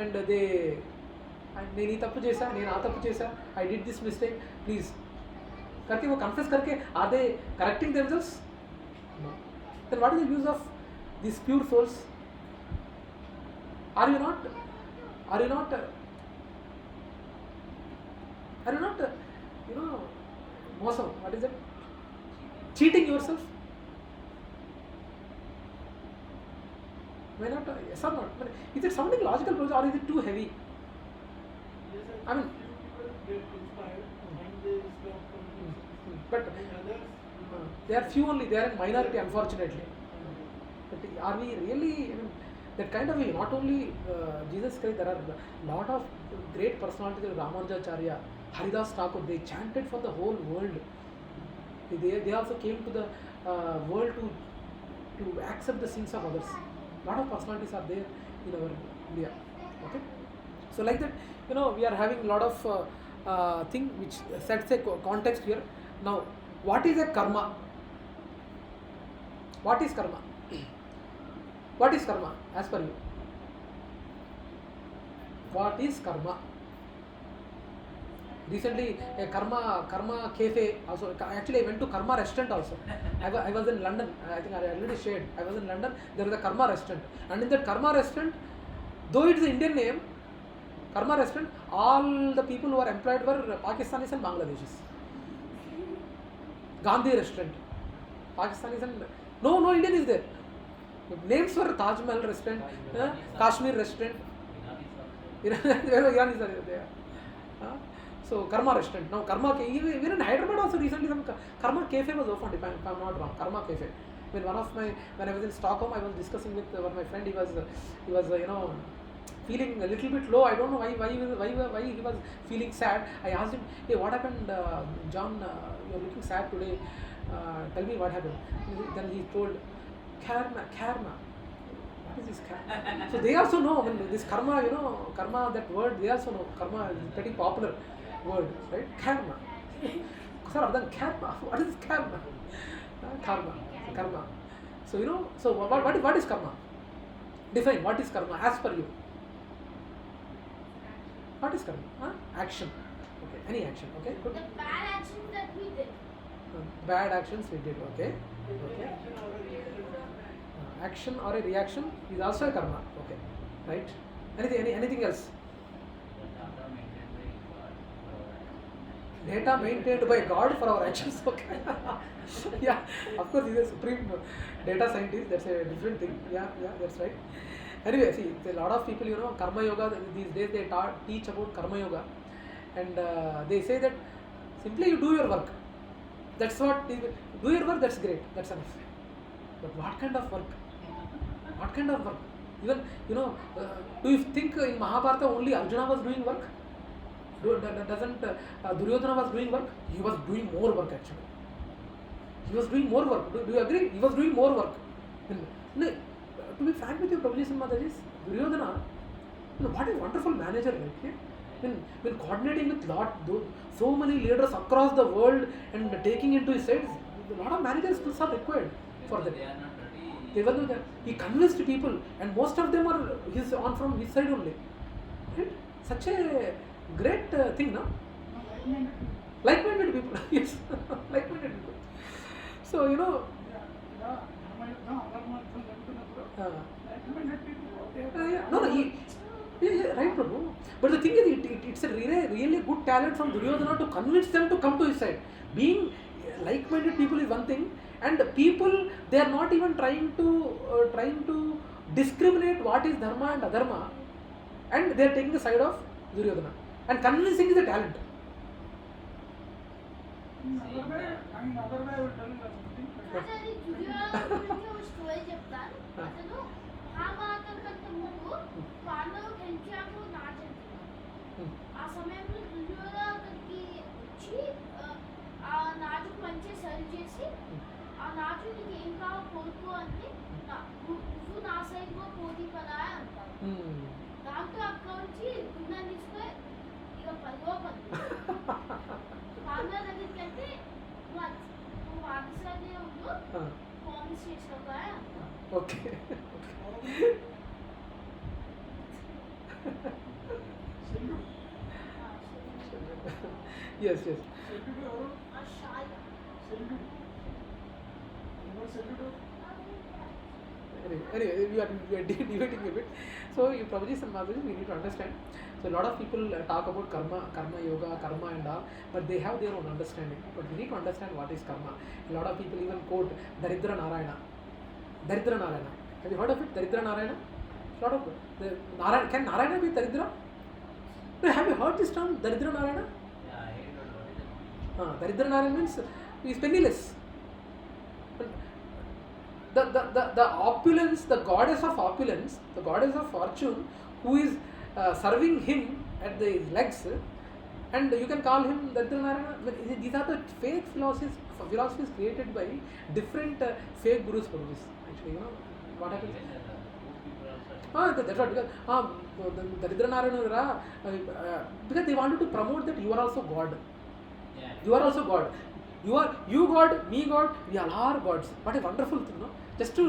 and they, నేను ఈ తప్పు చేశా, నేను ఆ తప్పు చేశా, I did this mistake, please करके वो confess करके, are they correcting themselves? No. Then what is the use of these pure souls? Are you not mosam, what is it? Cheating yourself? Why not? Yes or not? But is it sounding logical, or is it too heavy? I mean, but they are few only. They are in minority, unfortunately. But are we really? I mean, that kind of, not only Jesus Christ, there are a lot of great personalities like Ramanujacharya, Haridas Thakur. They chanted for the whole world. They also came to the world to accept the sins of others. A lot of personalities are there in our India. Okay, so like that, we are having a lot of thing which sets a context here. Now, what is a karma? What is karma? What is karma as per you? What is karma? Recently, a karma cafe also. Actually, I went to karma restaurant also. I was in London. I think I already shared. I was in London. There was a karma restaurant, and in that karma restaurant, though it is an Indian name, karma restaurant, all the people who are employed were Pakistanis and Bangladeshis. Gandhi restaurant, Pakistanis and no Indian is there. Names were Taj Mahal restaurant, Kashmir restaurant, Iranis are there. So karma restaurant. Now karma, even in Hyderabad also recently some karma cafe was opened, if I'm not wrong. Karma cafe. When I was in Stockholm, I was discussing with one of my friend. He was feeling a little bit low. I don't know why he was feeling sad. I asked him, hey, what happened, John? You're looking sad today. Tell me what happened. Then he told, karma. What is this karma? So they also know, this karma, karma, that word, they also know. Karma is a pretty popular word, right? Karma. Karma. What is karma? Karma. So so what is karma? Define what is karma as per you. What is karma? Action. Okay, any action. Okay, good. The bad actions that we did. Bad actions we did. Okay. Okay. Action or a reaction is also a karma. Okay, right. Anything else? Data maintained by God for our actions. Okay. Yeah, of course, he's a supreme data scientist. That's a different thing. Yeah, that's right. Anyway, see, a lot of people, karma yoga. These days they teach about karma yoga, and they say that simply you do your work. That's what. Do your work. That's great. That's enough. But what kind of work? What kind of work? Even do you think in Mahabharata only Arjuna was doing work? Doesn't Duryodhana was doing work? He was doing more work actually. He was doing more work. Do you agree? He was doing more work. No, to be frank with you, Prabhuji and Mataji, Duryodhana, what a wonderful manager, right? When coordinating with so many leaders across the world and taking into his side, a lot of managers skills are required for that. They were there. He convinced people, and most of them are from his side only. Right? Such a great thing, no? Like-minded people. Yes, like-minded people. So no. Right, Prabhu. But the thing is, it's a really good talent from Duryodhana to convince them to come to his side. Being like-minded people is one thing, and people, they are not even trying to discriminate what is dharma and adharma, and they are taking the side of Duryodhana. And convincing is a talent. అది దుర్యోధన గురించి ఒక story చెప్తాను. అతను మహాభారతం కంటే ముందు పాండవులు హెంచాకు నాచెళ్తున్నారు. ఆ సమయంలో దుర్యోధనకి వచ్చి ఆ నాచుకు మంచిగా సరి చేసి ఆ నాచు నీకు ఏం కావాలో కోరుకో అంటే నువ్వు నా సైడ్లో పోటీ పదా అంటారు. దాంతో అక్కడ నుంచి గుండెని తీసుకొని ఇక పదిలో పాండవ దగ్గరికి వెళ్తే నువ్వు ఆన్సర్నే ఉండు ప్రామిస్ చేసినవా అంటారు. Okay. Yes. Anyway, we are debating a bit. So, you Prabhuji and Mataji, we need to understand. So, a lot of people talk about karma yoga, karma and all, but they have their own understanding. But we need to understand what is karma. A lot of people even quote Daridra Narayana. Have you heard of it? Daridra Narayana? A lot of can Narayana be Daridra? Have you heard this term, Daridra Narayana? Yeah, I heard about it. Daridra Narayana means he is penniless. The opulence, the goddess of opulence, the goddess of fortune, who is serving him at the legs, and you can call him Daridra Narayana. These are the fake philosophies created by different fake gurus. Actually, what happens? That's right. Because Daridra Narayana, because they wanted to promote that you are also God. Yeah. You are also God. You God, me God, we all are gods. What a wonderful thing, no? Just to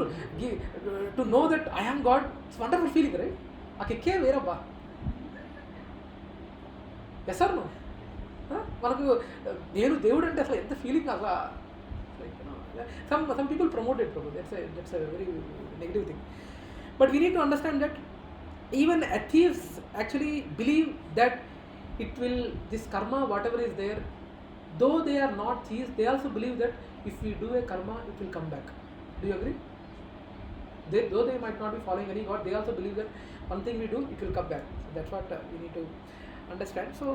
know that I am God, it's a wonderful feeling, right? Okay, వేరబ్బా. Yes or no? మనకు నేను దేవుడు అంటే అసలు ఎంత feeling అసలు some people promote it, that's a very negative thing. But we need to understand that even atheists actually believe that this karma, whatever is there, though they are not theists, they also believe that if we do a karma, it will come back. Do you agree? Though they might not be following any god, they also believe that one thing we do, it will come back. So that's what we need to understand. So,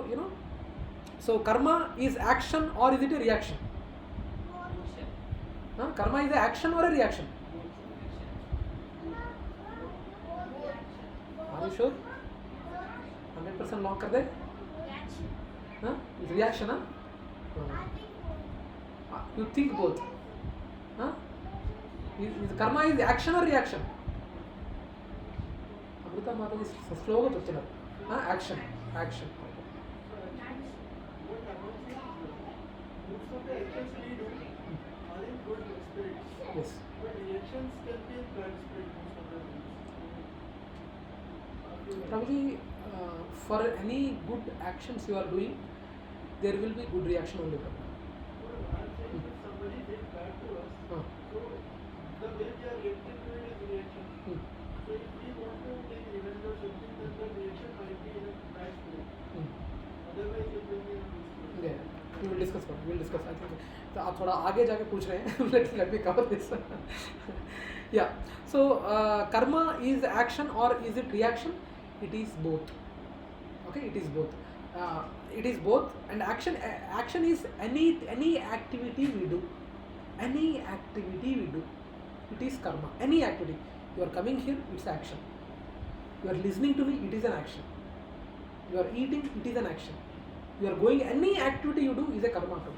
so karma is action or is it a reaction? Karma is an action or a reaction? Are you sure? 100% lock kar de? It's reaction, huh? You think both. Karma is action or reaction? Amrita Mataji slow ga cheptunnaru. Action. Yes. But reactions can be bad spirit most of the times. Prabhuji, for any good actions you are doing, there will be good reaction only. Somebody did bad to us. Huh. So the way we are reacting to it is reaction. So if we want to take revenge or something, then the reaction might be in a bad way. Otherwise it will be in a good way. Yeah, we will discuss about it. We will discuss. I think तो आप थोड़ा आगे जाके पूछ रहे हैं. Let me cover this. Yeah. So karma is action or is it reaction? It is both. Okay, it is both. It is both, and action is any activity we do. Any activity we do, it is karma. Any activity. You are coming here, it's action. You are listening to me, it is an action. You are eating, it is an action. You are going, any activity you do is a karma too.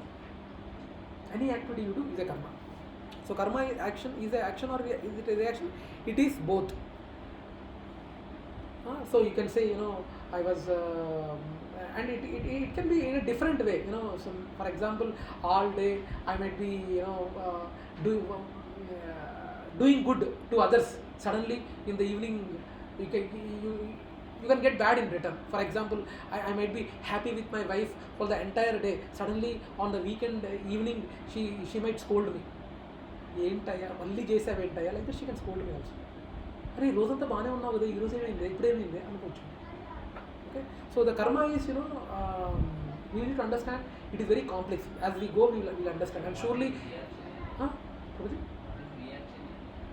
Any activity you do is a karma. So karma is action, is a action or is it a reaction? It is both. So you can say, I was, and it can be in a different way. For example, all day I might be, doing good to others. Suddenly in the evening, you can get bad in return. For example, I might be happy with my wife for the entire day. Suddenly on the weekend evening, she might scold me. ఏంటయ్యా మళ్ళీ చేసావేంటయ్యా, like that she can scold me also. అరే రోజంతా బాగానే ఉన్నావు కదా, ఈ రోజు ఏమైంది, ఇప్పుడేమైంది అనుకోవచ్చు. Okay, so the karma is, we need to understand it is very complex. As we go, we will understand, and surely, Prabhuji?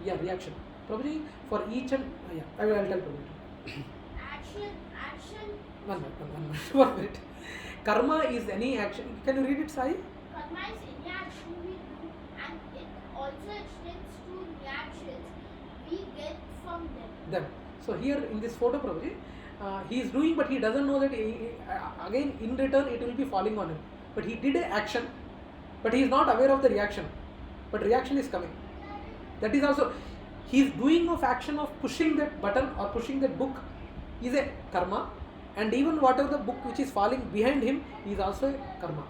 Yeah, reaction. Prabhuji, for each and I will tell Prabhuji. Action. One minute. Karma is any action. Can you read it, Sai? Karma is any action we do, and it also extends to reactions we get from them. So here in this photo, Prabhuji, he is doing, but he doesn't know that again in return it will be falling on him. But he did an action, but he is not aware of the reaction. But reaction is coming. That is also, he is doing of action of pushing that button or pushing that book is a karma, and even whatever the book which is falling behind him is also a karma.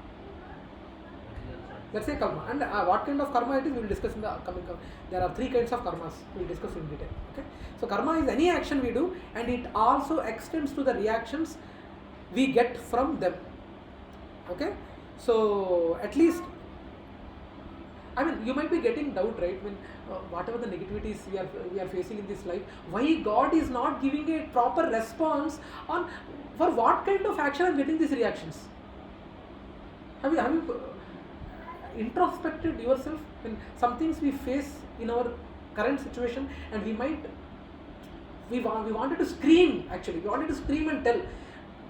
That's a karma. And what kind of karma it is, we will discuss in the coming. There are 3 kinds of karmas. We will discuss in detail. Okay. So karma is any action we do, and it also extends to the reactions we get from them. Okay. So at least, I mean, you might be getting doubt, right? When whatever the negativities we are facing in this life, why God is not giving a proper response on for what kind of action I am getting these reactions? Have you introspected yourself when some things we face in our current situation, and we wanted to scream, actually we wanted to scream and tell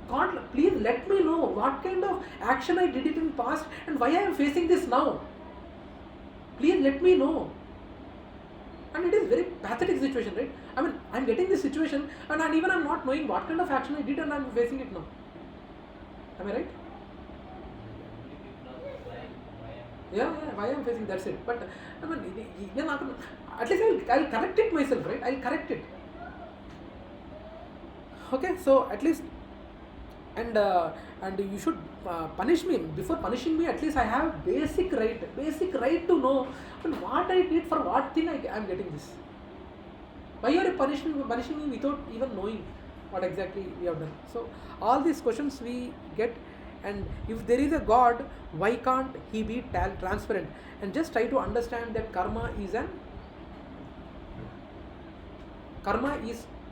God, please let me know what kind of action I did it in past and why I am facing this now. Please let me know. And it is very pathetic situation, right? I mean, I am getting this situation and even I am not knowing what kind of action I did and I am facing it now. Am I right? Yeah, why I am facing, that's it. But I mean, at least I'll correct it myself, right? I'll correct it. Okay, so at least, and you should punish me. Before punishing me, at least I have basic right to know what I did, for what thing I am getting this. Why you are punishing me without even knowing what exactly we have done? So all these questions we get, and if there is a God, why can't he be transparent? And just try to understand that karma is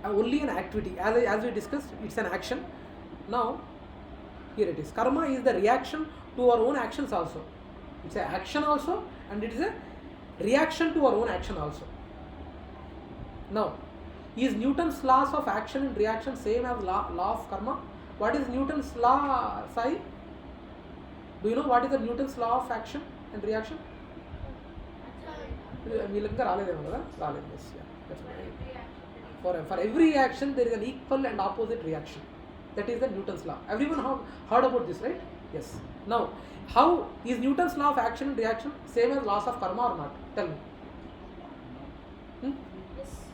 only an activity. As we discussed, it's an action. Now here it is. Karma is the reaction to our own actions also. It's an action also, and it is a reaction to our own action also. Now, is Newton's laws of action and reaction same as law of karma? What is Newton's law, Sai? Do you know what is the Newton's law of action and reaction? For every action there is an equal and opposite reaction. That is the Newton's law. Everyone heard about this, right? Yes. Now, how is Newton's law of action and reaction same as laws of karma or not? Tell me. Yes.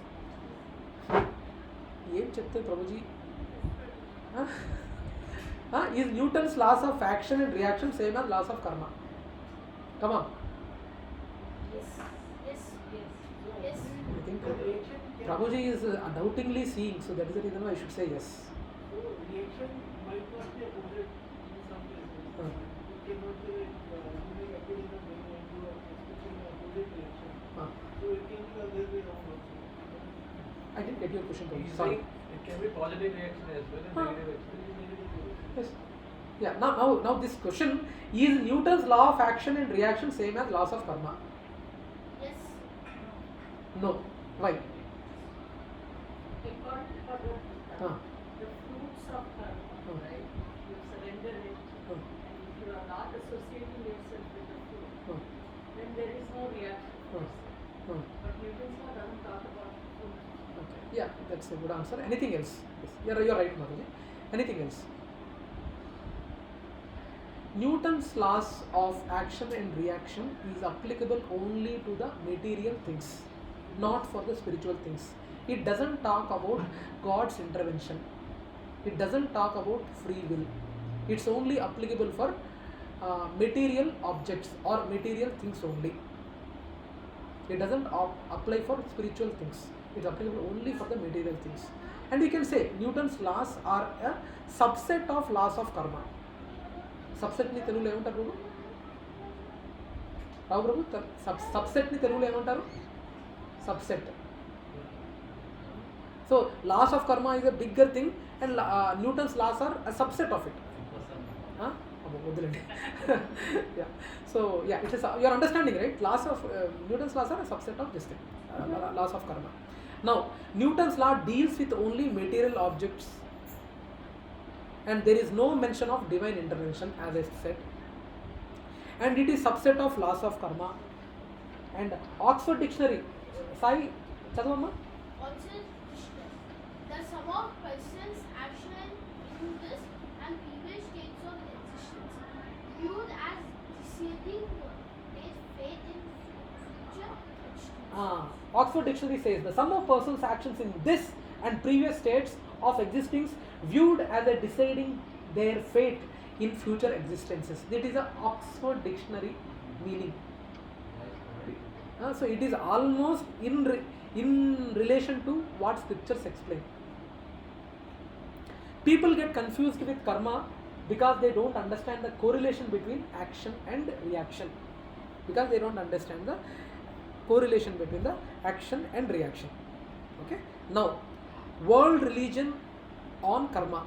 Prabhuji? Is Newton's laws of action and reaction same as laws of karma? Come on. Yes. I think the reaction can Prabhuji is doubtingly seeing, so that is the reason why I should say yes. so reaction might not be opposite in some cases. Huh. It cannot be like you make activism when you are expecting an opposite reaction. Huh. So it can be the other way around also. I didn't get your question, Prabhuji. He's Sorry. saying it can be positive reaction as well and Huh. negative reaction. Yes. Yeah. Now this question is Newton's law of action and reaction same as laws of karma? Yes. No. Why? According to the Huh. fruits of karma, right? You surrender it, Huh. and if you are not associating yourself with the fruit, Huh. then there is no reaction. Huh. Huh. But Newton's law doesn't talk about fruit. Okay. Yeah, that's a good answer. Anything else? Yes. You're right, Madhuji. Anything else? Newton's laws of action and reaction is applicable only to the material things, not for the spiritual things. It doesn't talk about God's intervention. It doesn't talk about free will. It's only applicable for material objects or material things only. It doesn't apply for spiritual things. It's applicable only for the material things. And we can say Newton's laws are a subset of laws of karma. Subset ni telugulo ఏమంటారు ప్రభు? రావు ప్రభు subset ni telugulo ఏమంటారు? Subset. So laws of karma is a bigger thing and Newton's laws are a subset of it. Huh? Yeah. So yeah, it is you are understanding, right? Laws of Newton's laws are a subset of this thing, laws of karma. Now Newton's law deals with only material objects, and there is no mention of divine intervention, as I said. And it is subset of laws of karma. And Oxford Dictionary, Sai, chadavamma. Also, the sum of persons' action in this and previous states of existence, viewed as preceding their faith in future existence. Oxford Dictionary says the sum of persons' actions in this and previous states of existence viewed as a deciding their fate in future existences. That is a Oxford Dictionary meaning. So it is almost in relation to what scriptures explain. People get confused with karma because they don't understand the correlation between action and reaction. Because they don't understand the correlation between the action and reaction. Okay. Now, world religion on karma.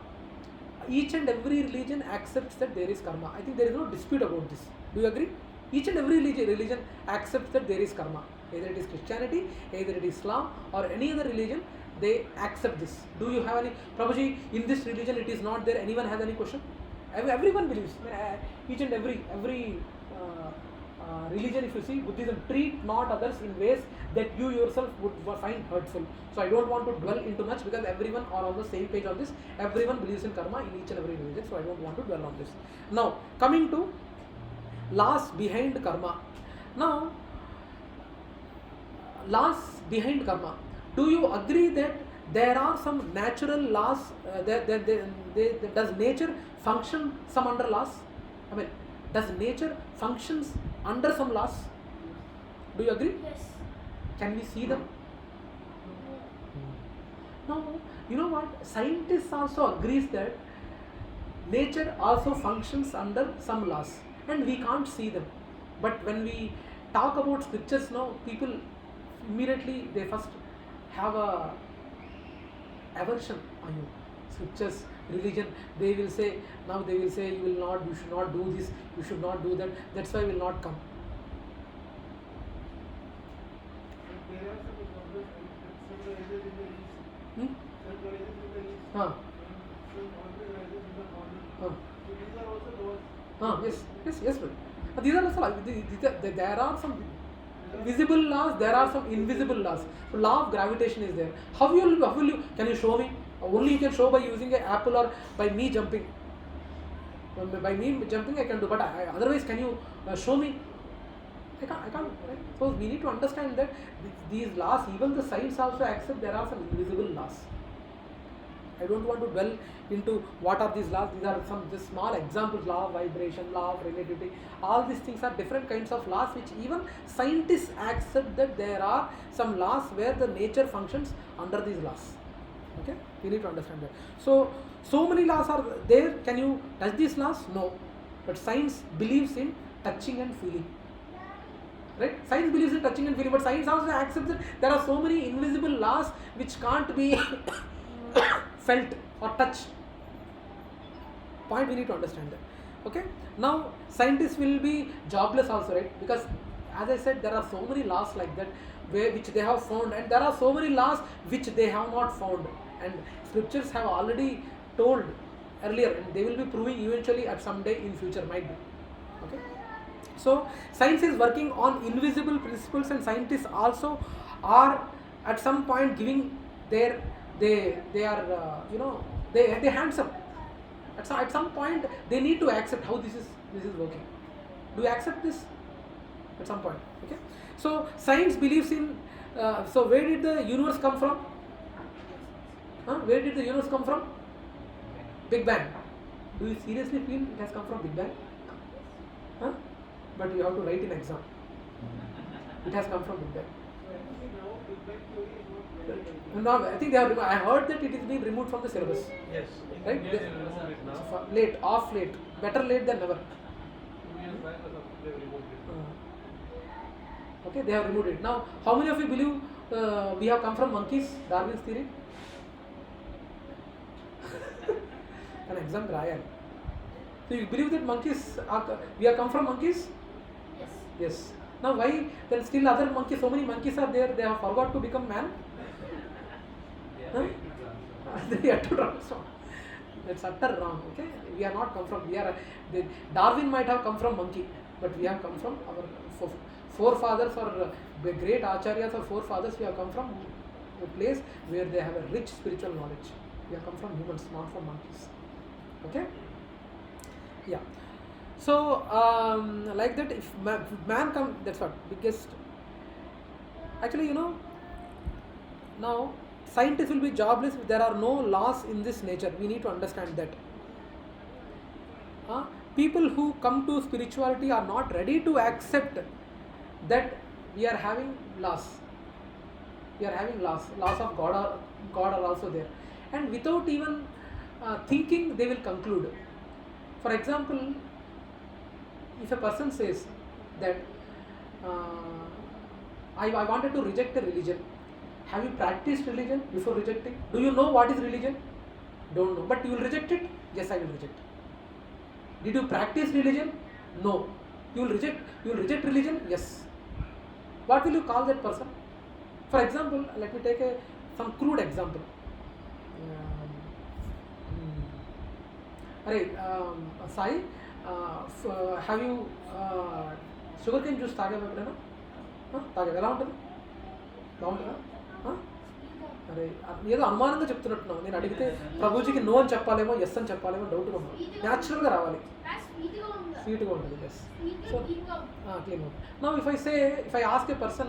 Each and every religion accepts that there is karma. I think there is no dispute about this. Do you agree? Each and every religion accepts that there is karma. Either it is Christianity, either it is Islam, or any other religion, they accept this. Do you have any? Prabhuji, in this religion it is not there. Anyone has any question? Everyone believes. Each and every religion, if you see, Buddhism, treat not others in ways that you yourself would find hurtful. So I don't want to dwell into much because everyone are on the same page on this. Everyone believes in karma in each and every religion. So I don't want to dwell on this. Now, coming to laws behind karma. Now, laws behind karma. Do you agree that there are some natural laws? Does nature function some under laws? I mean, does nature functions under some laws? Do you agree? Yes. Can we see them? No. You know what? Scientists also agrees that nature also functions under some laws, and we can't see them. But when we talk about scriptures now, people immediately they first have a aversion on you. Scriptures, religion, they will say you should not do this, you should not do that. That's why I will not come. And there are some examples like sun rises in the east. Hmm? Sun rises in the east. Huh. And sun always rises in the morning. Huh. So these are also laws. Yes, but these are also there are some visible laws, there are some invisible laws. So law of gravitation is there. How will you can you show me? Only you can show by using an apple or by me jumping. By me jumping I can do, but otherwise can you show me? I can't. Right? So we need to understand that these laws, even the science also accept there are some invisible laws. I don't want to dwell into what are these laws. These are some just small examples: law of vibration, law of relativity. All these things are different kinds of laws which even scientists accept that there are some laws where the nature functions under these laws. Okay, you need to understand that. So many laws are there. Can you touch these laws? No, but science believes in touching and feeling. Right? Science believes in touching and feeling, but science also accepts that there are so many invisible laws which can't be felt or touched. Point we need to understand that. Okay? Now scientists will be jobless also, right? Because as I said, there are so many laws like that which they have found, and there are so many laws which they have not found, and scriptures have already told earlier, and they will be proving eventually at some day in future, might be. Okay? So science is working on invisible principles, and scientists also are at some point giving their they are they hands up. At some point they need to accept how this is working. Do you accept this? At some point. Okay. So science believes in. So where did the universe come from? Where did the universe come from? Big Bang. Do you seriously feel it has come from Big Bang? But you have to write in exam. It has come from Big Bang. No, I think they have. I heard that it is being removed from the syllabus. Yes. Right? They remove it now. Late, off late. Better late than never. 2 years back, they removed it. Okay, they have removed it. Now, how many of you believe we have come from monkeys? Darwin's theory. An exam trial. So you believe that we have come from monkeys? Yes. Yes. Now why then still other monkeys, so many monkeys are there, they have forgot to become man? They have to transform. That's utter wrong. Okay, we are not come from. Darwin might have come from monkey, but we have come from our forefathers or great acharyas or forefathers. We have come from a place where they have a rich spiritual knowledge. We have come from humans, not from monkeys. Okay. Yeah. So like that, if man come, that's what biggest. Actually, now scientists will be jobless if there are no laws in this nature. We need to understand that. People who come to spirituality are not ready to accept that we are having laws. We are having laws of God are also there, and without even thinking, they will conclude. For example, if a person says that I wanted to reject a religion, have you practiced religion before rejecting? Do you know what is religion? Don't know, but you will reject it? Yes, I will reject. Did you practice religion? No. You will reject religion? Yes. What will you call that person? For example, let me take some crude example. Sai, have you sugarcane juice తాగావా ఎప్పుడైనా? తాగావా? ఎలా ఉంటుంది? బాగుంటుందా? అరే ఏదో అనుమానంగా చెప్తున్నట్టున్నావు. నేను అడిగితే ప్రభుజీకి no అని చెప్పాలేమో, ఎస్ అని చెప్పాలేమో డౌట్గా ఉంది. న్యాచురల్గా రావాలి. స్వీట్గా ఉంటుంది. ఎస్. సో క్లీన్ ఉంటుంది. Now if I ask a person,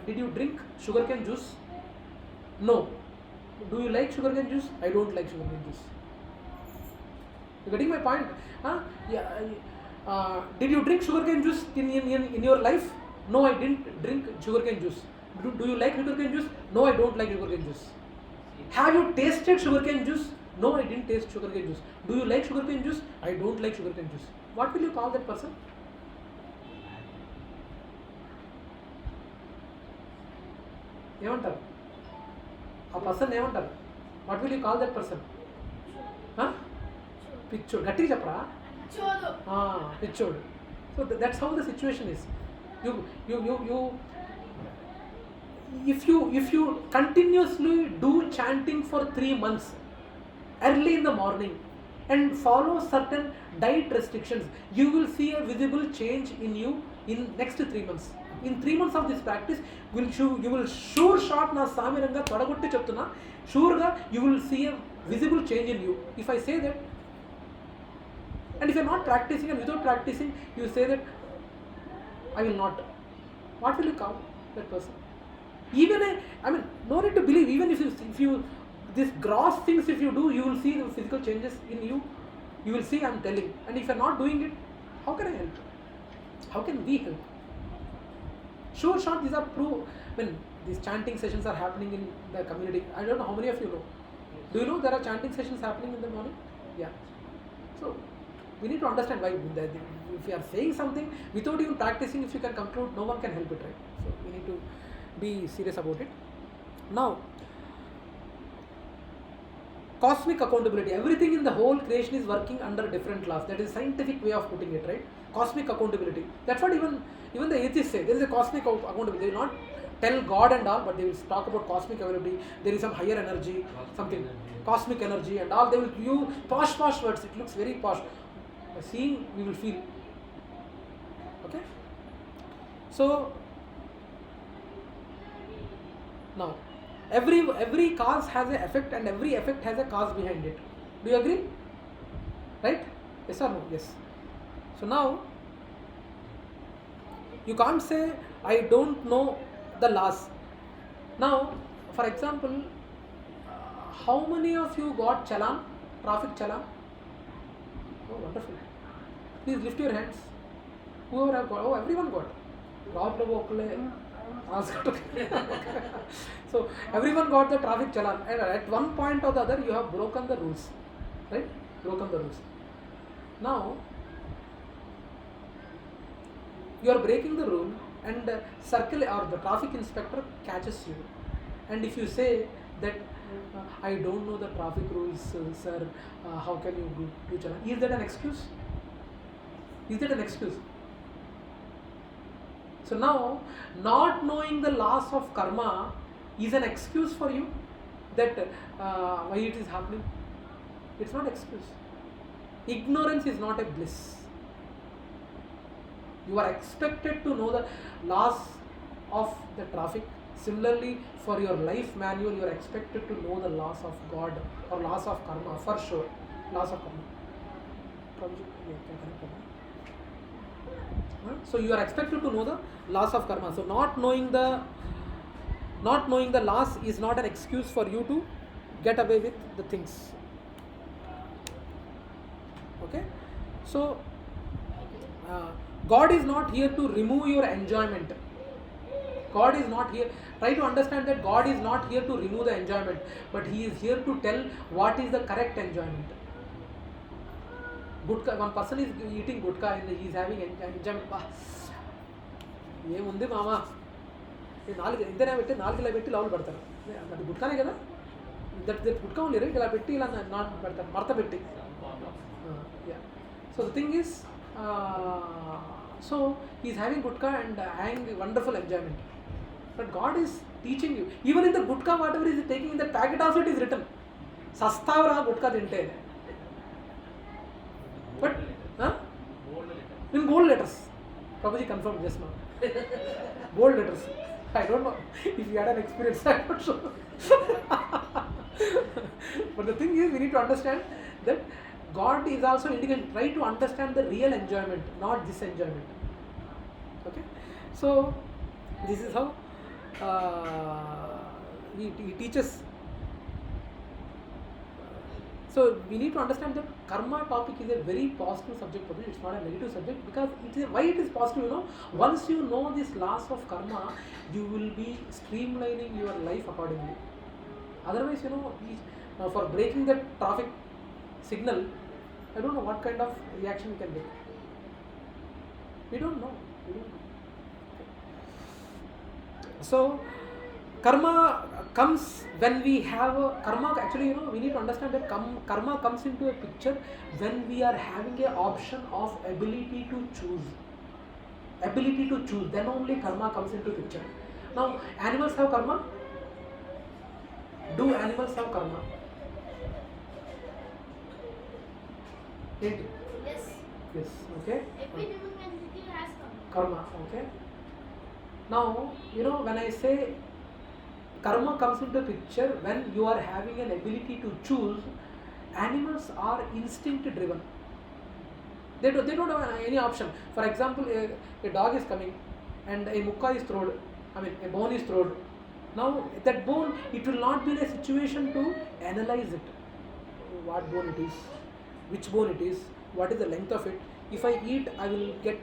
did you drink sugarcane juice? No. Do you like sugarcane juice? I don't like sugarcane juice. You getting my point? Did you drink sugarcane juice in your life? No, I didn't drink sugarcane juice. Do you like sugarcane juice? No, I don't like sugarcane juice. Have you tasted sugarcane juice? No, I didn't taste sugarcane juice. Do you like sugarcane juice? I don't like sugarcane juice. What will you call that person? ఏమంటారు? ఆ person ఏమంటారు? What will you call that person? పిచ్చోడు. గట్టిగా చెప్పరా? పిచ్చోడు. So that's how the situation is. If you continuously do chanting for 3 months early in the morning and follow certain diet restrictions, you will see a visible change in you in next 3 months. In 3 months of this practice, you will sure shot na samiranga todagotti cheptuna, sure ga you will see a visible change in you. If I say that, and if you are not practicing and without practicing you say that I will not, what will you call that person? Even I mean, no need to believe. Even if you this gross things if you do, you will see the physical changes in you. You will see. I'm telling. And if you're not doing it, how can I help? How can we help? Sure, short. These are proof. When these chanting sessions are happening in the community, I don't know how many of you know. Do you know there are chanting sessions happening in the morning? Yeah. So we need to understand why. If you are saying something without even practicing, if you can conclude, no one can help it, right? So we need to be serious about it. Now, cosmic accountability. Everything in the whole creation is working under different laws. That is scientific way of putting it, right? Cosmic accountability. That's what even the atheists say. There is a cosmic accountability. They will not tell God and all, but they will talk about cosmic accountability. There is some higher energy, something cosmic energy and all. They will use posh words. It looks very posh. By seeing, we will feel. Okay. So now, every cause has an effect, and every effect has a cause behind it. Do you agree? Right? Yes or no? Yes. So now, you can't say I don't know the laws. Now, for example, how many of you got challan, traffic challan? Oh, wonderful. Please lift your hands. Whoever have got, oh, everyone got. So everyone got the traffic challan, and at one point or the other you have broken the rules, right? Broken the rules. Now you are breaking the rule, and circle or the traffic inspector catches you, and if you say that I don't know the traffic rules, sir, how can you do challan? Is that an excuse? Is that an excuse? So now, not knowing the laws of karma is an excuse for you that why it is happening. It's not excuse. Ignorance is not a bliss. You are expected to know the laws of the traffic. Similarly, for your life manual, you are expected to know the laws of God or laws of karma, for sure. Laws of karma. So you are expected to know the laws of karma. So not knowing the laws is not an excuse for you to get away with the things. Okay. So God is not here to remove your enjoyment. God is not here. Try to understand that God is not here to remove the enjoyment, but He is here to tell what is the correct enjoyment. Gutka, one person is eating gutka and he is having enjoyment. ఏముంది మామా నాలుగు ఇంతనే పెట్టి నాలుగు ఇలా పెట్టి లోపల పెడతారు అది గుట్కానే కదా దట్ గుట్కా ఉంది రైట్ ఇలా పెట్టి ఇలా నాట్ పెడతారు మడత పెట్టి so the thing is so he is having gutka and having wonderful enjoyment, but God is teaching you, even in the gutka whatever is taking in the packet also it is written sastavra gutka tinte, but in bold letters. Prabhuji confirmed just now. Bold letters. I don't know if you had an experience. I'm not sure. But the thing is, we need to understand that God is also indicating. Try to understand the real enjoyment, not this enjoyment. Okay. So this is how he teaches. So we need to understand that karma topic is a very positive subject for this. It's not a negative subject, because why it is positive, once you know these laws of karma, you will be streamlining your life accordingly. Otherwise, for breaking the traffic signal, I don't know what kind of reaction you can get. We don't know. So karma comes when we have karma. Actually, we need to understand that karma comes into a picture when we are having a option of ability to choose. Then only karma comes into picture. Now, animals have karma. Do animals have karma? Yes. Okay. Every living entity has Karma. Okay. Now, when I say karma comes into picture when you are having an ability to choose, animals are instinct driven. They don't have any option. For example, a dog is coming and a mukka is thrown, a bone is thrown, Now that bone, it will not be in a situation to analyze it. What bone it is, which bone it is, what is the length of it. If I eat, I will get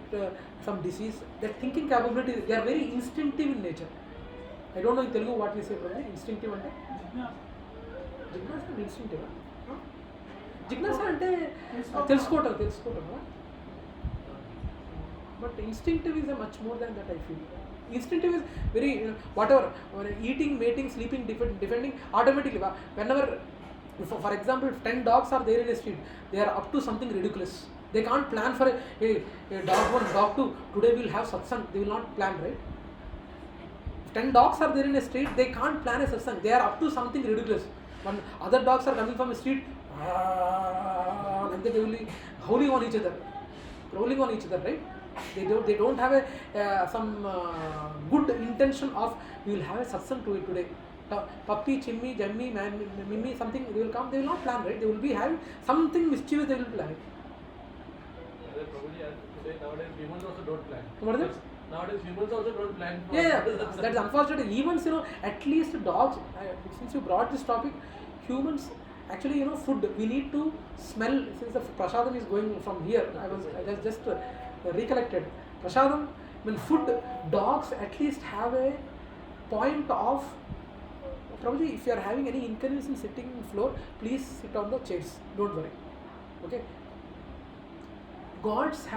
some disease. That thinking capability, they are very instinctive in nature. I don't know in Telugu what we say from instinctive ante. Jignasa and instinctive. Jignasa ante తెలుసుకోవటం. But instinctive is a much more than that, I feel. Instinctive is very, whatever, eating, mating, sleeping, defending, automatically. Whenever, for example, if 10 dogs are there in a street, they are up to something ridiculous. They can't plan for a dog 1, dog 2, today we will have satsang. They will not plan, right? If 10 dogs are there in a street, they can't plan a satsang. They are up to something ridiculous. When other dogs are coming from a street, and they will be howling on each other, rolling on each other, right? They don't have some good intention of we will have a satsang to it today. Puppy, chimmy, jammy, mimmy, something they will come. They will not plan, right? They will be having something mischievous. They will plan. Probably today nowadays humans also don't plan. What is it? Nowadays humans also don't plan. Yeah, that's unfortunate. Even at least dogs. Since you brought this topic, humans. Actually, food. We need to smell. Since the prasadam is going from here, I just recollected. Prasadam, when food, dogs at least have a point of. Probably, if you are having any inconvenience in sitting on the floor, please sit on the chairs. Don't worry. Okay. Dogs.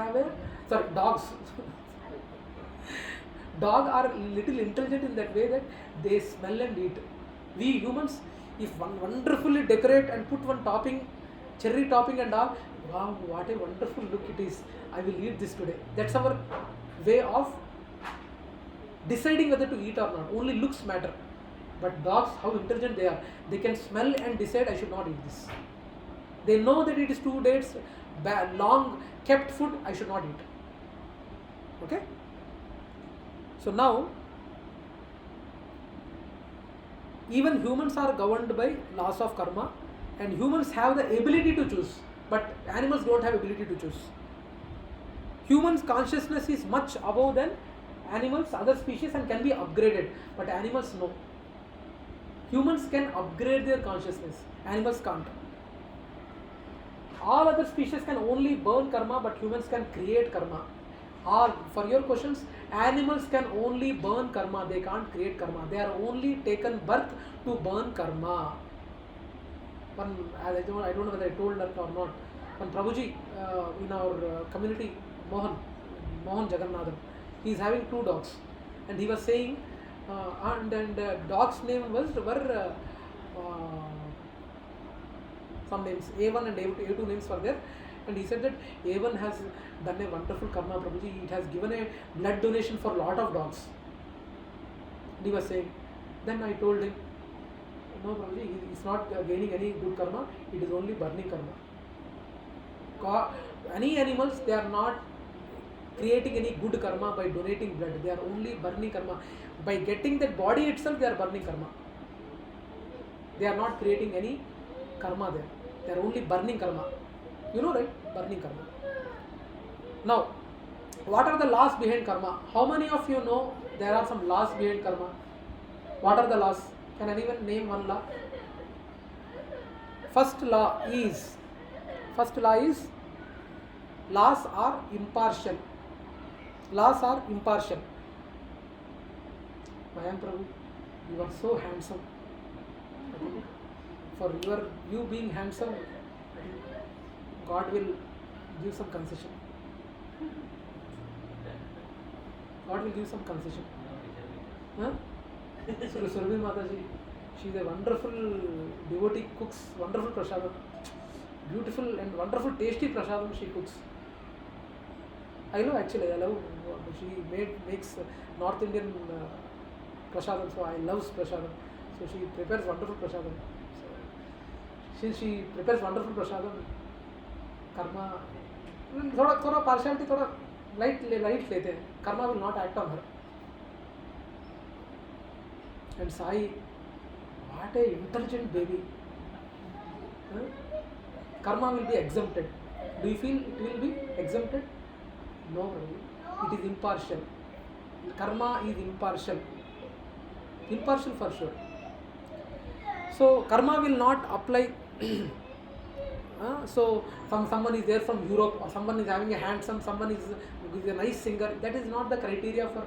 Dogs are little intelligent in that way that they smell and eat. We humans, if one wonderfully decorate and put one topping, cherry topping and all, wow, what a wonderful look it is. I will eat this today. That's our way of deciding whether to eat or not. Only looks matter. But dogs, how intelligent they are. They can smell and decide I should not eat this. They know that it is 2 days long kept food, I should not eat. Okay? So now, even humans are governed by laws of karma, and humans have the ability to choose, but animals don't have ability to choose. Humans' consciousness is much above than animals, other species, and can be upgraded, but animals no. Humans can upgrade their consciousness, animals can't. All other species can only burn karma, but humans can create karma. Or, for your questions, animals can only burn karma, they can't create karma. They are only taken birth to burn karma. I don't know whether I told that or not. When Prabhuji in our community, Mohan Jagannathan, he is having 2 dogs, and he was saying, and dog's name were some names, A1 and A2 names were there, and he said that A1 has done a wonderful karma, Prabhuji. It has given a blood donation for a lot of dogs. And he was saying, then I told him, no Prabhuji, he is not gaining any good karma, it is only burning karma. Any animals, they are not creating any good karma by donating blood, they are only burning karma. By getting that body itself, they are burning karma. They are not creating any karma there. They are only burning karma. You know, right? Burning karma. Now, what are the laws behind karma? How many of you know there are some laws behind karma? What are the laws? Can anyone name one law? First law is laws are impartial. Laws are impartial. Mayam Prabhu, you are so handsome. For you being handsome, God will give some concession. God will give some concession. Huh? Surabhi Mataji, she is a wonderful devotee, cooks wonderful prasadam. Beautiful and wonderful tasty prasadam she cooks. I love she makes North Indian prasadam, so I love prasadam. So she prepares wonderful prasadam. So since she prepares wonderful prasadam, karma, थोड़ा partiality, थोड़ा light लेते हैं. Karma will not act on her. And Sai, what a intelligent baby. Huh? Karma will be exempted. Do you feel it will be exempted? No, it is impartial. Karma is impartial. Impartial for sure. So karma will not apply. So someone is there from Europe, or someone is having a handsome, someone is a nice singer. That is not the criteria for.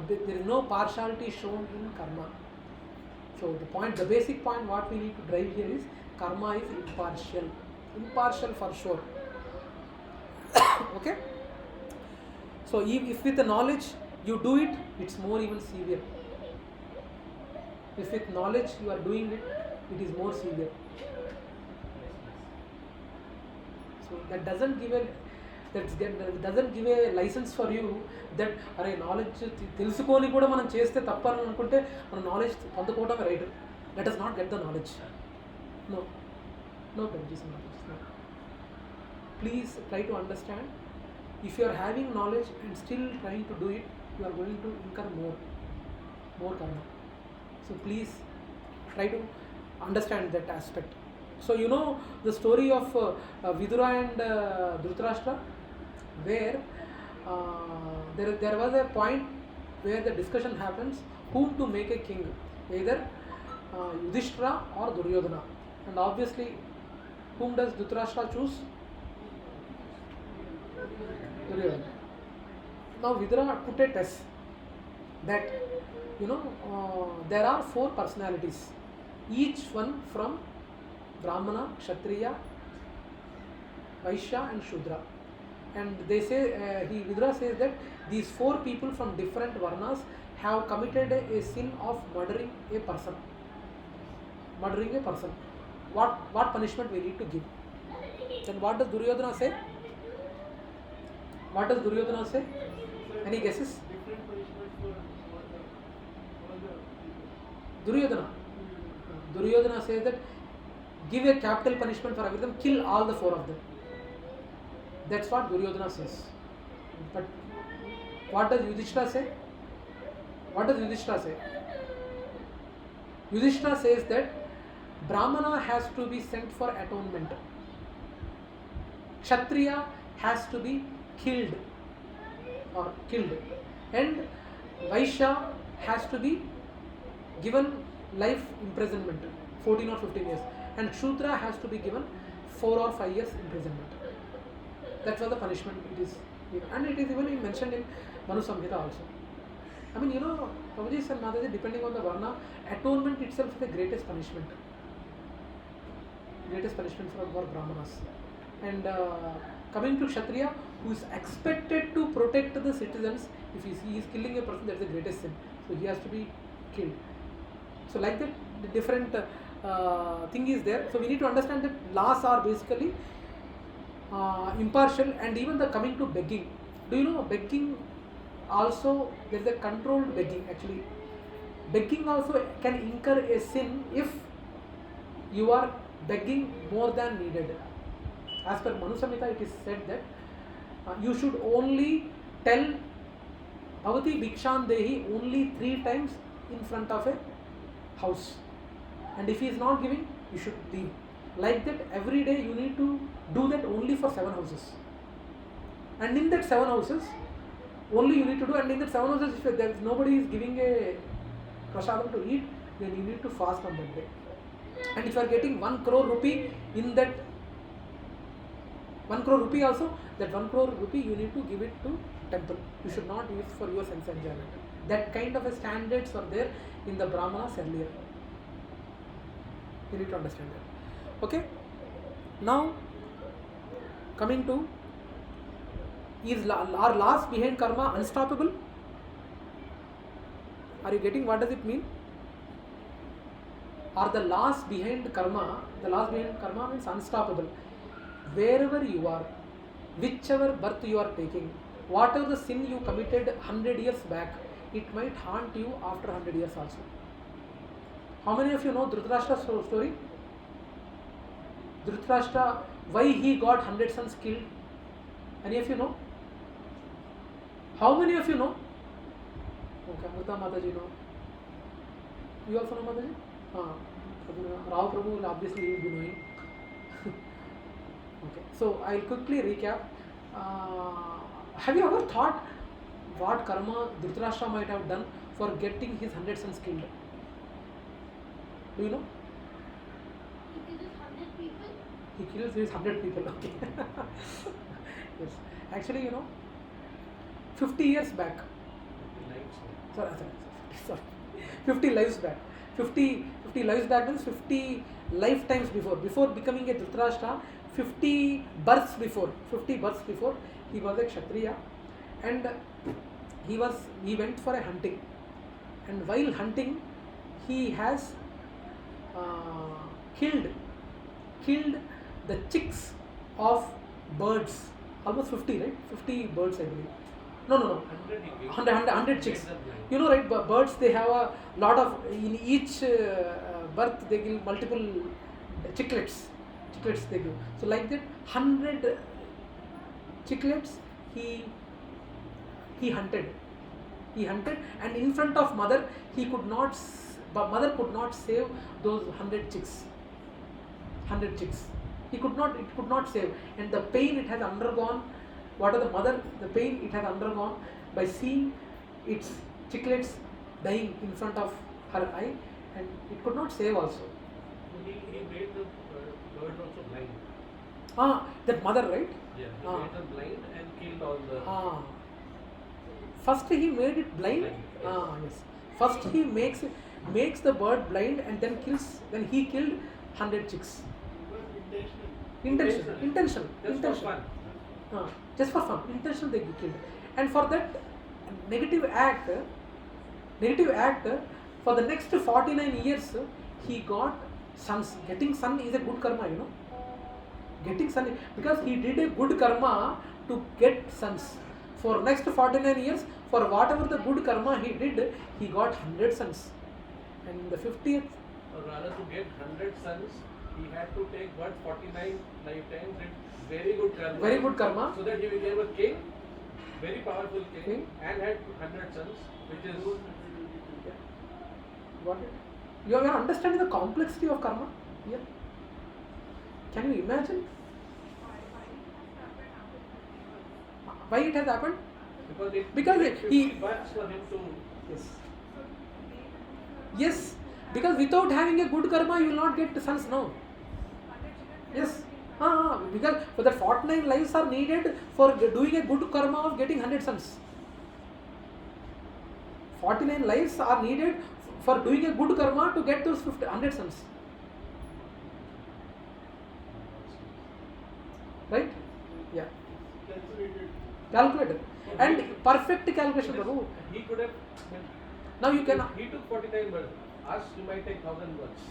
There is no partiality shown in karma. So the basic point what we need to drive here is karma is impartial for sure. Okay. So if with the knowledge you do it, it's more even severe. If with knowledge you are doing it, it is more severe. So that doesn't give a license for you that అరే knowledge తెలుసుకొని కూడా మనం చేస్తే తప్పని అనుకుంటే మన knowledge పొందుకోవడం right. Let us not get the knowledge. No prejudice. Please try to understand. If you are having knowledge and still trying to do it, you are going to incur more karma. So please try to understand that aspect. So you know the story of Vidura and Dhritarashtra, where there was a point where the discussion happens whom to make a king, either Yudhishthira or Duryodhana, and obviously whom does Dhritarashtra choose? Duryodhana. Now Vidura put a test that there are 4 personalities, each one from Brahmana, Kshatriya, Vaishya and Shudra, and they say Vidura says that these 4 people from different varnas have committed a sin of murdering a person. What punishment we need to give? Then what does Duryodhana say? Any guesses? Different punishment for all the people. Duryodhana says that give a capital punishment for everything, kill all the 4 of them. That's what Duryodhana says. But what does Yudhishthira say? Yudhishthira says that Brahmana has to be sent for atonement. Kshatriya has to be killed, and Vaishya has to be given life imprisonment, 14 or 15 years, and Shudra has to be given 4 or 5 years imprisonment. That was the punishment it is, and it is even mentioned in Manu Samhita also. I mean, Prabhuji and Mataji, depending on the varna, atonement itself is the greatest punishment for Brahmanas. And coming to Kshatriya, who is expected to protect the citizens, if he is killing a person, that is the greatest sin. So he has to be killed. So like that, the different thing is there. So we need to understand that laws are basically impartial, and even the coming to begging. Do you know begging also, there is a controlled begging actually. Begging also can incur a sin if you are begging more than needed. As per Manu Samhita, it is said that you should only tell Bhavati Bhikshan Dehi only 3 times in front of a house, and if he is not giving, you should leave. Like that, every day you need to do that only for 7 houses, and in that 7 houses only you need to do, and in that 7 houses if there is nobody is giving a prasadam to eat, then you need to fast on that day. And if you are getting 1 crore rupee, in that 1 crore rupee also, that 1 crore rupee you need to give it to temple. You should not use for your sense enjoyment. That kind of a standards are there in the Brahmanas earlier. You need to understand that. Okay. Now coming to, are laws behind karma unstoppable? Are you getting what does it mean? Are the laws behind karma? The laws behind karma means unstoppable. Wherever you are, whichever birth you are taking, whatever the sin you committed 100 years back, it might haunt you after 100 years also. How many of you know Dhritarashtra's story? Dhritarashtra, why he got 100 sons killed? Any of you know? How many of you know? Okay, Amrita Mataji know. You also know Mataji? Rao Prabhu will obviously you will be knowing. Okay, so I'll quickly recap. Have you ever thought what karma Dhritarashtra might have done for getting his 100 sons killed? Do you know? He kills 100 people. He kills his 100 people. Okay. Yes. Actually, 50 years back. Sorry. 50 lives back. 50 lives back means 50 lifetimes before becoming a Dhritarashtra. 50 births before, he was a Kshatriya, and he went for a hunting, and while hunting he has killed the chicks of birds, almost 50, right? 50 birds, I believe. No. 100 chicks. Right? Birds, they have a lot of, in each birth they give multiple chicklets they give. So like that, 100 chicklets he hunted, and in front of mother mother could not save those 100 chicks. It could not save, and the pain it has undergone. The pain it has undergone by seeing its chicklets dying in front of her eye, and it could not save also. He made the bird also blind. That mother, right? Yeah, he made them blind and killed all the. First he made it blind. Yes. First he makes the bird blind, and then he killed 100 chicks. Intentional. Just for fun. Intentional they killed. And for that negative act, for the next 49 years, he got sons. Getting son is a good karma, Getting son, because he did a good karma to get sons. For next 49 years, for whatever the good karma he did, he got 100 sons. And in the 50th, Or rather, to get 100 sons, he had to take 49 lifetimes with very good karma. So that he became a king, very powerful king, and had 100 sons, which is. Got it? You are understanding the complexity of karma here. Can you imagine why it has happened? Because he Works for him to. Yes, because without having a good karma, you will not get sons now. Yes. Because for that 49 lives are needed for doing a good karma of getting 100 sons. 49 lives are needed for doing a good karma to get those 100 sons. Right? Yeah. Calculated. And perfect calculation, Prabhu. He could have. Now you can. He took 49 birds. Us, you might take 1,000 birds.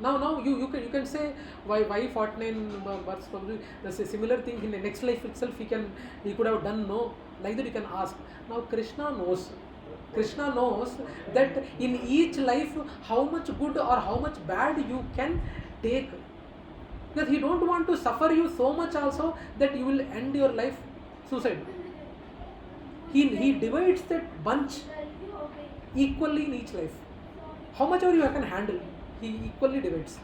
Now you can say why 49 births, probably there's a similar thing in the next life itself he could have done, no, like that you can ask. Now Krishna knows that in each life how much good or how much bad you can take, because he don't want to suffer you so much also that you will end your life suicide. He divides that bunch equally in each life. How much ever you can handle, he equally divides.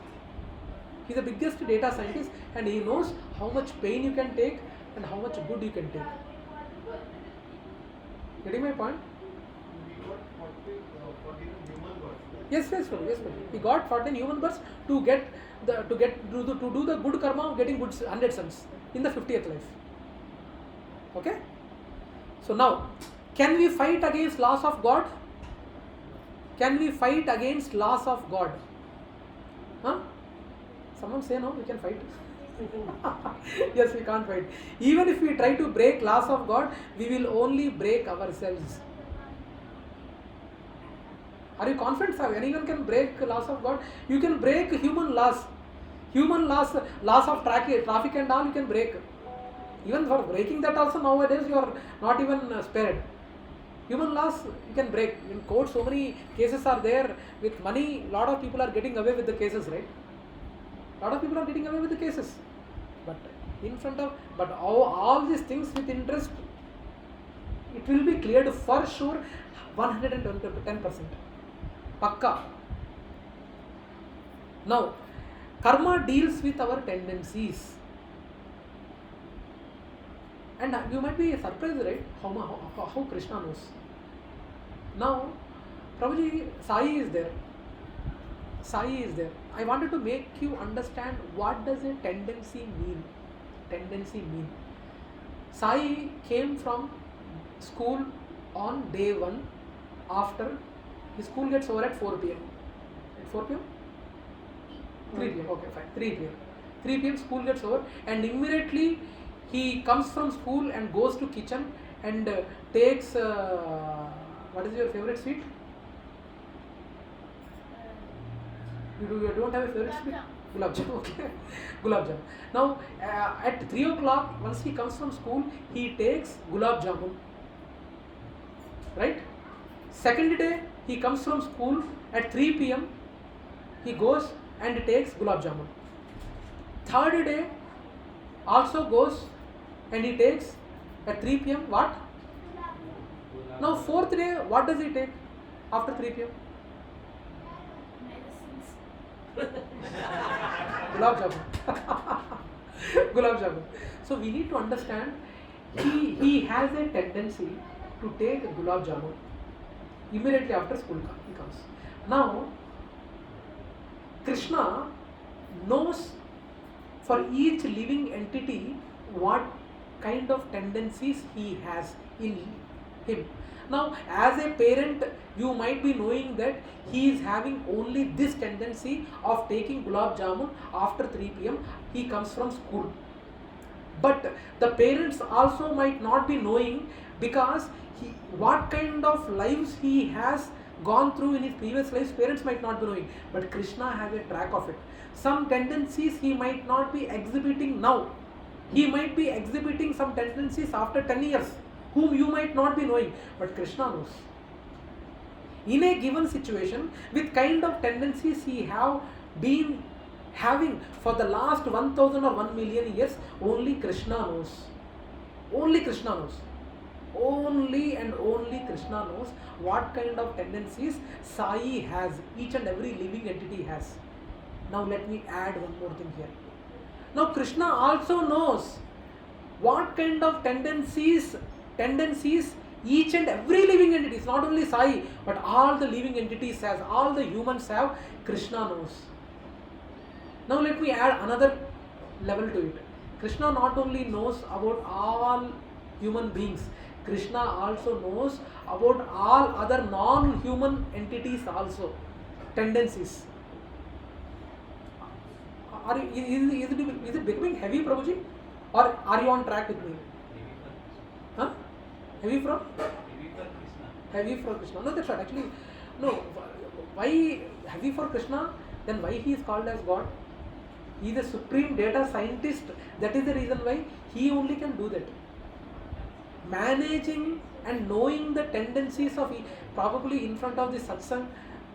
He is the biggest data scientist, and he knows how much pain you can take and how much good you can take. Getting my point? Yes. He got 14 human births to do the good karma of getting good 100 sons in the 50th life. Okay? So now, can we fight against laws of God? Can we fight against laws of God? Someone say no, we can fight. Yes, we can't fight. Even if we try to break laws of God, we will only break ourselves. Are you confident, sir? Anyone can break laws of God? You can break human laws. Laws of traffic and all you can break. Even for breaking that also nowadays you are not even spared. Human laws you can break. In court so many cases are there with money. Lot of people are getting away with the cases, right? Lot of people are getting away with the cases. But all these things with interest, it will be cleared for sure 110%. Pakka. Now, karma deals with our tendencies. And you might be surprised, right? How Krishna knows. Now, Prabhuji, Sai is there. Sai is there. I wanted to make you understand what does a tendency mean. Tendency mean. Sai came from school on day 1 after his school gets over at 4 p.m. At 4 p.m? 3 p.m. Okay, fine. 3 p.m. 3 p.m. school gets over, and immediately he comes from school and goes to kitchen and takes what is your favorite sweet? You don't have a favorite sweet? Gulab Jam. Okay, Gulab Jam. Now at 3 o'clock, once he comes from school, he takes Gulab Jamun. Right? Second day, he comes from school at 3 p.m. He goes and takes Gulab Jamun. Third day, also goes and he takes at 3 p.m. what? Now fourth day, what does he take after 3 p.m? Gulab Jamun. Gulab Jamun. So we need to understand he has a tendency to take Gulab Jamun immediately after school he comes. Now Krishna knows for each living entity what kind of tendencies he has in him. Now as a parent, you might be knowing that he is having only this tendency of taking Gulab Jamun after 3 p.m. he comes from school. But the parents also might not be knowing, because what kind of lives he has gone through in his previous lives, parents might not be knowing, but Krishna has a track of it. Some tendencies he might not be exhibiting now. He might be exhibiting some tendencies after 10 years, whom you might not be knowing, but Krishna knows. In a given situation, with kind of tendencies he have been having for the last 1000 or 1 million years, only Krishna knows. Only Krishna knows. Only and only Krishna knows what kind of tendencies Sai has, each and every living entity has. Now let me add one more thing here. Now Krishna also knows what kind of tendencies each and every living entity, it's not only Sai, but all the living entities has, all the humans have, Krishna knows. Now let me add another level to it. Krishna not only knows about all human beings, Krishna also knows about all other non-human entities also, tendencies. Is it becoming heavy, Prabhuji? Or are you on track with me? Huh? Heavy from? Heavy for Krishna. No, that's right. Actually, no. Why heavy for Krishna? Then why he is called as God? He is a supreme data scientist. That is the reason why he only can do that. Managing and knowing the tendencies of, probably in front of the satsang,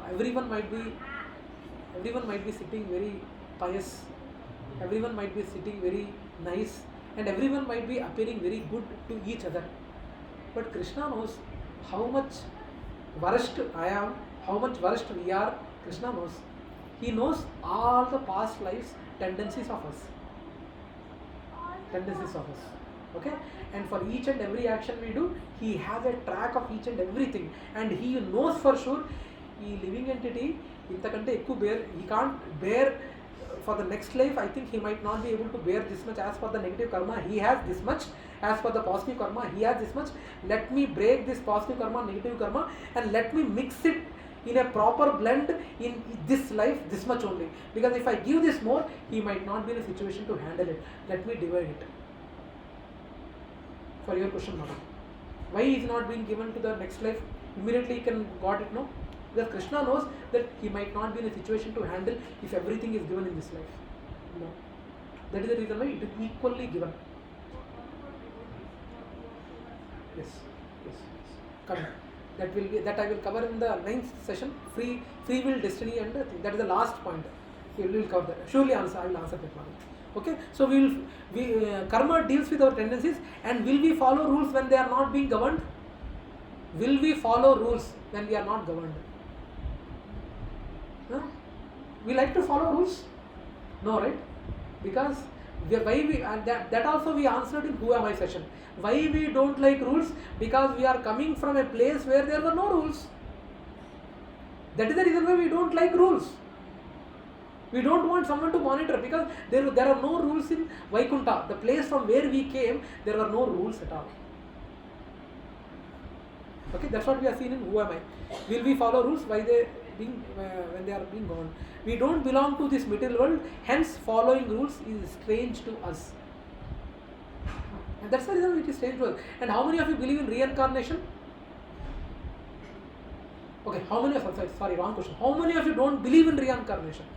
everyone might be sitting very pious, everyone might be sitting very nice, and everyone might be appearing very good to each other. But Krishna knows how much worst I am, how much worst we are. Krishna knows. He knows all the past lives, tendencies of us. Okay? And for each and every action we do, he has a track of each and everything. And he knows for sure, he living entity, he can't bear for the next life. I think he might not be able to bear this much. As for the negative karma, he has this much. As for the positive karma, he has this much. Let me break this positive karma, negative karma, and let me mix it in a proper blend in this life, this much only. Because if I give this more, he might not be in a situation to handle it. Let me divide it. For your question, madam, why is not being given to the next life? Immediately he can got it, no? Because Krishna knows that he might not be in a situation to handle if everything is given in this life. No. That is the reason why it is equally given. Yes. Come. That I will cover in the 9th session. Free will, destiny, and that is the last point. We will cover that. Surely I will answer that one. Okay. So karma deals with our tendencies, and will we follow rules when they are not being governed? Will we follow rules when we are not governed? Huh? We like to follow rules? No, right? Because that also we answered in Who Am I session. Why we don't like rules? Because we are coming from a place where there were no rules. That is the reason why we don't like rules. We don't want someone to monitor, because there are no rules in Vaikuntha, the place from where we came. There are no rules at all. Okay, that's what we are seeing in Who Am I. Will we follow rules? Why they being when they are being gone? We don't belong to this material world. Hence, following rules is strange to us. And that's the reason it is strange to us. And how many of you believe in reincarnation? Okay, how many of you? Sorry, wrong question. How many of you don't believe in reincarnation?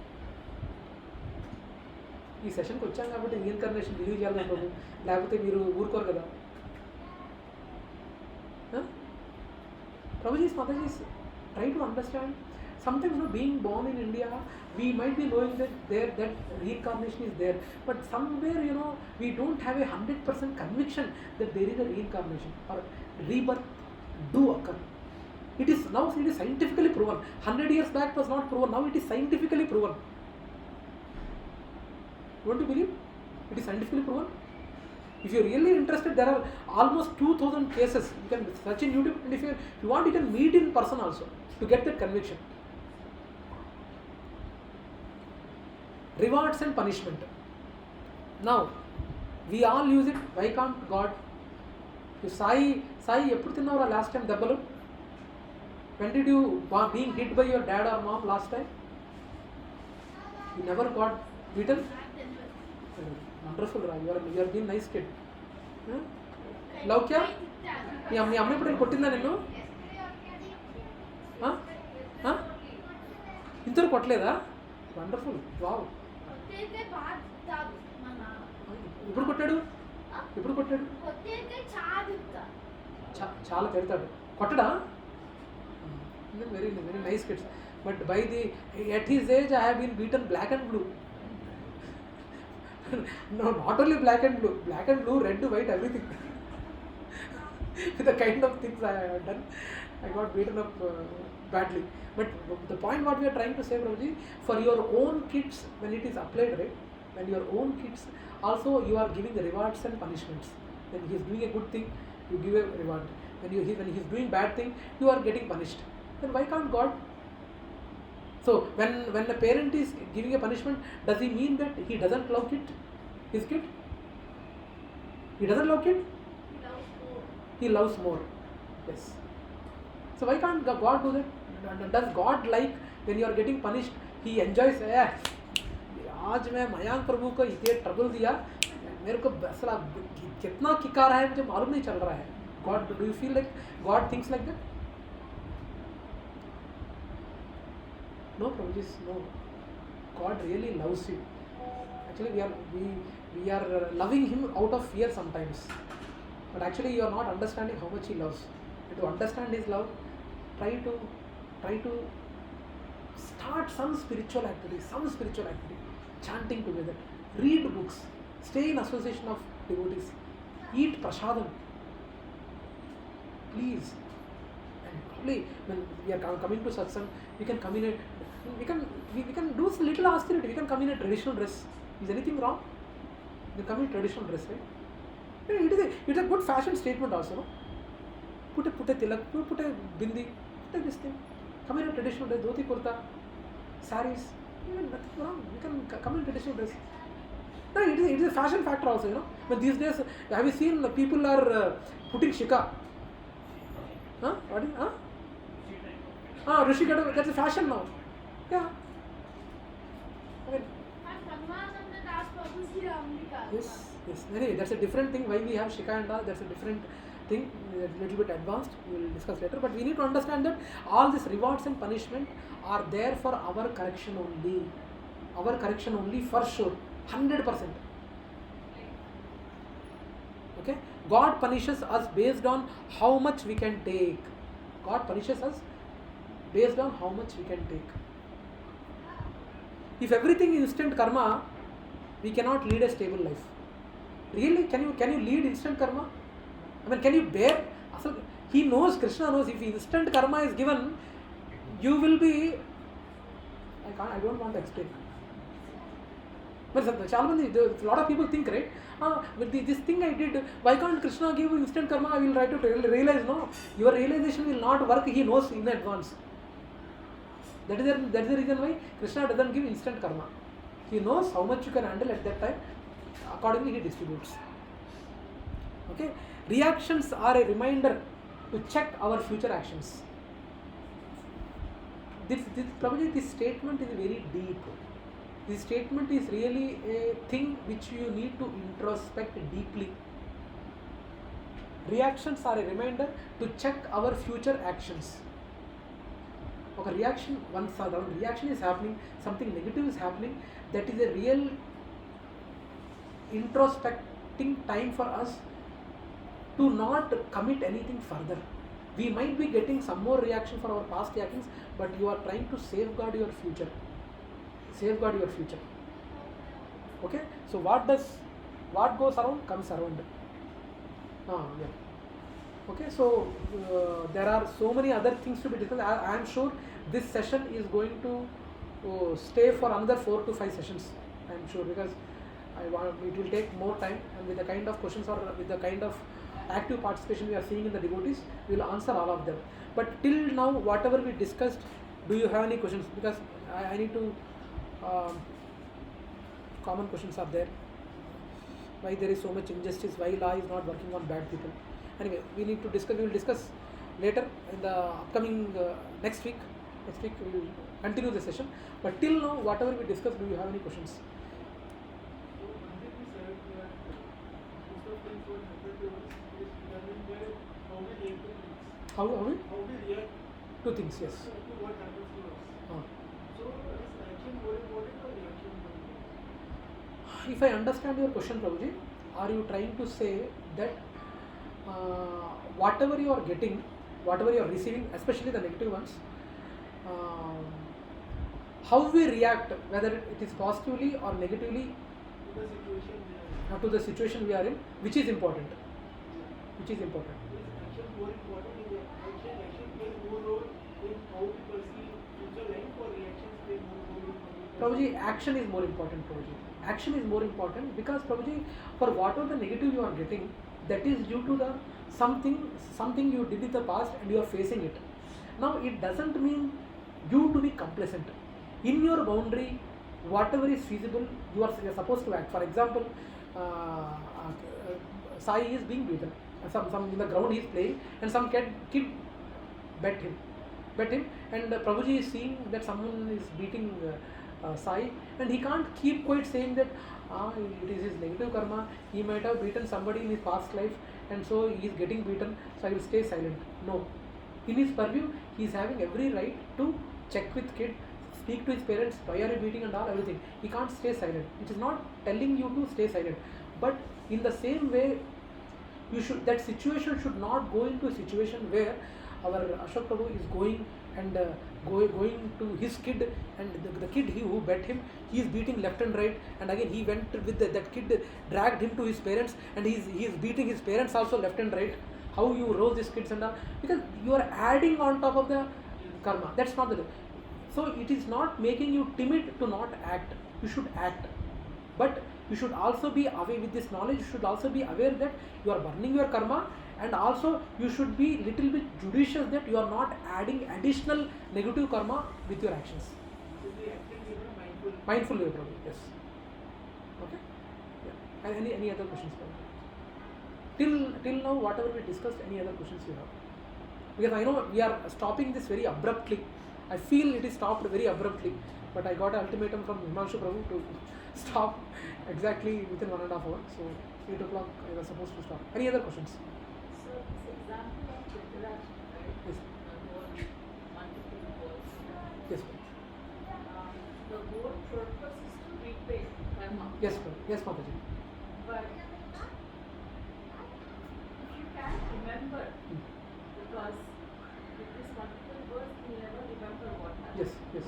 ఈ సెషన్కి వచ్చాం కాబట్టి reincarnation believe చేయాలి ప్రభు, లేకపోతే మీరు ఊరుకోరు కదా. Prabhuji's, Mataji's, try to understand. Sometimes, being born in India, we might be knowing that reincarnation is there, but somewhere, we don't have a 100% conviction that there is a reincarnation or rebirth do occur. It is scientifically proven. 100 years back was not proven. Now it is scientifically proven. You want to believe? It is scientifically proven. If you are really interested, there are almost 2,000 cases. You can search in YouTube, and if you want, you can meet in person also to get that conviction. Rewards and punishment. Now, we all use it. Why can't God? You Sai, eppudu tinnavara last time dabbalu? When did you being hit by your dad or mom last time? You never got beaten? Wonderful, Ra. You are being nice kid. Love kya? మీ అమ్మ ఎప్పుడు కొట్టిందా నిన్ను? ఇంతవరకు కొట్టలేదా? Wonderful, wow. ఎప్పుడు కొట్టాడు? చాలా తిడతాడు. కొట్టడా? Very nice kids. But at his age, I have been beaten black and blue. No, not only black and blue, red, white, everything. With the kind of things I have done, I got beaten up badly. But the point what we are trying to say, Prabhuji, for your own kids, when it is applied, right? When your own kids, also you are giving rewards and punishments. When he is doing a good thing, you give a reward. When he is doing bad thing, you are getting punished. Then why can't God? So when a parent is giving a punishment, does he mean that he doesn't love his kid? He doesn't love kid? He loves more. Yes. So why can't God do that? Does God like when you are getting punished, he enjoys? आज मैं मयांक प्रभु को इतने trouble दिया, मेरे को असल कितना kick आ रहा है मुझे मालूम नहीं चल रहा है. God, do you feel like God thinks like that? No, Prabhuji, no. God really loves you. Actually, we are loving Him out of fear sometimes. But actually, you are not understanding how much He loves. And to understand His love, try to start some spiritual activity, chanting together, read books, stay in association of devotees, eat prasadam. Please. And probably when we are coming to satsang, we can come in we can do some little austerity. We can come in a traditional dress. Is anything wrong? We come in traditional dress, right? It is a good fashion statement also, no? Put a tilak, put a bindi, put a this thing. Come in a traditional dress, dhoti kurta, saris. Nothing wrong. We can come in traditional dress. No, it is a fashion factor also, But these days, have you seen people are putting shika? What is? Rishikada, that's a fashion now. Yeah. Yes. Anyway, that's a different thing. Why we have shika and all, that's a different thing. A little bit advanced. We will discuss later. But we need to understand that all these rewards and punishment are there for our correction only. Our correction only for sure. 100%. Okay? God punishes us based on how much we can take. God punishes us based on how much we can take. If everything is instant karma, we cannot lead a stable life. Really? Can you lead instant karma? I mean, can you bear? He knows, Krishna knows, if instant karma is given, you will be. I don't want to explain. But a lot of people think, right? With this thing I did, why can't Krishna give instant karma? I will try to realize. No, your realization will not work. He knows in advance. That is the reason why Krishna doesn't give instant karma. He knows how much you can handle at that time. Accordingly, he distributes. Okay. Reactions are a reminder to check our future actions. Probably this statement is very deep. This statement is really a thing which you need to introspect deeply. Reactions are a reminder to check our future actions. Okay, reaction, once a reaction is happening, something negative is happening, that is a real introspecting time for us to not commit anything further. We might be getting some more reaction for our past actions, but you are trying to safeguard your future. Safeguard your future. Okay? So what goes around comes around. Yeah. Okay, so there are so many other things to be discussed. I am sure this session is going to stay for another 4 to 5 sessions. I am sure, because it will take more time, and with the kind of questions or with the kind of active participation we are seeing in the devotees, we will answer all of them. But till now, whatever we discussed, do you have any questions? Because I need to, common questions are there. Why there is so much injustice? Why law is not working on bad people? Anyway, we need to discuss. We will discuss later in the upcoming next week. Next week we will continue the session. But till now, whatever we discussed, do you have any questions? So one thing we said that most of things what happen to us is determined by how we react to things. How we react to things? Yes. to what happens to us. So is action more important or reaction more important? If I understand your question, Prabhuji, are you trying to say that whatever you are getting, whatever you are receiving, especially the negative ones, how we react, whether it is positively or negatively to the situation we are in, which is important? Which is important? Is action more important in action plays more role in how we perceive future life, or reactions play more role in how we perceive? Prabhuji, action is more important, Prabhuji. Action is more important because, Prabhuji, for whatever the negative you are getting, that is due to the something you did in the past and you are facing it. Now, it doesn't mean you to be complacent. In your boundary, whatever is feasible, you are supposed to act. For example, Sai is being beaten. Some in the ground he is playing, and some kid bet him, and Prabhuji is seeing that someone is beating Sai, and he can't keep quiet saying that it is his negative karma, he might have beaten somebody in his past life, and so he is getting beaten, so I will stay silent. No. In his purview, he is having every right to check with kid, speak to his parents, why are you beating and all, everything. He can't stay silent. It is not telling you to stay silent. But in the same way, that situation should not go into a situation where our Ashok Prabhu is going and going to his kid, and the kid who bet him, he is beating left and right, and again he went with that kid, dragged him to his parents, and he is beating his parents also left and right. How you roast these kids and all, because you are adding on top of the karma. That's not the. So it is not making you timid to not act. You should act, but you should also be aware with this knowledge. You should also be aware that you are burning your karma, and also you should be little bit judicious that you are not adding additional negative karma with your actions. So we acting mindful. Mindful way, probably. Yes. Okay. Yeah. And any other questions, probably? Till now, whatever we discussed, any other questions you have? Because I know we are stopping this very abruptly. I feel it is stopped very abruptly, but I got an ultimatum from Himanshu Prabhu to stop exactly within 1.5 hours. So 8 o'clock I was supposed to stop. Any other questions? So this example of interaction, right? Yes. The whole multiple goals. Yes. The whole purpose is to repay karma. Yes, ma'am. Yes, Mataji. But if you can't remember, because with this multiple words you never remember what happened. Yes, yes.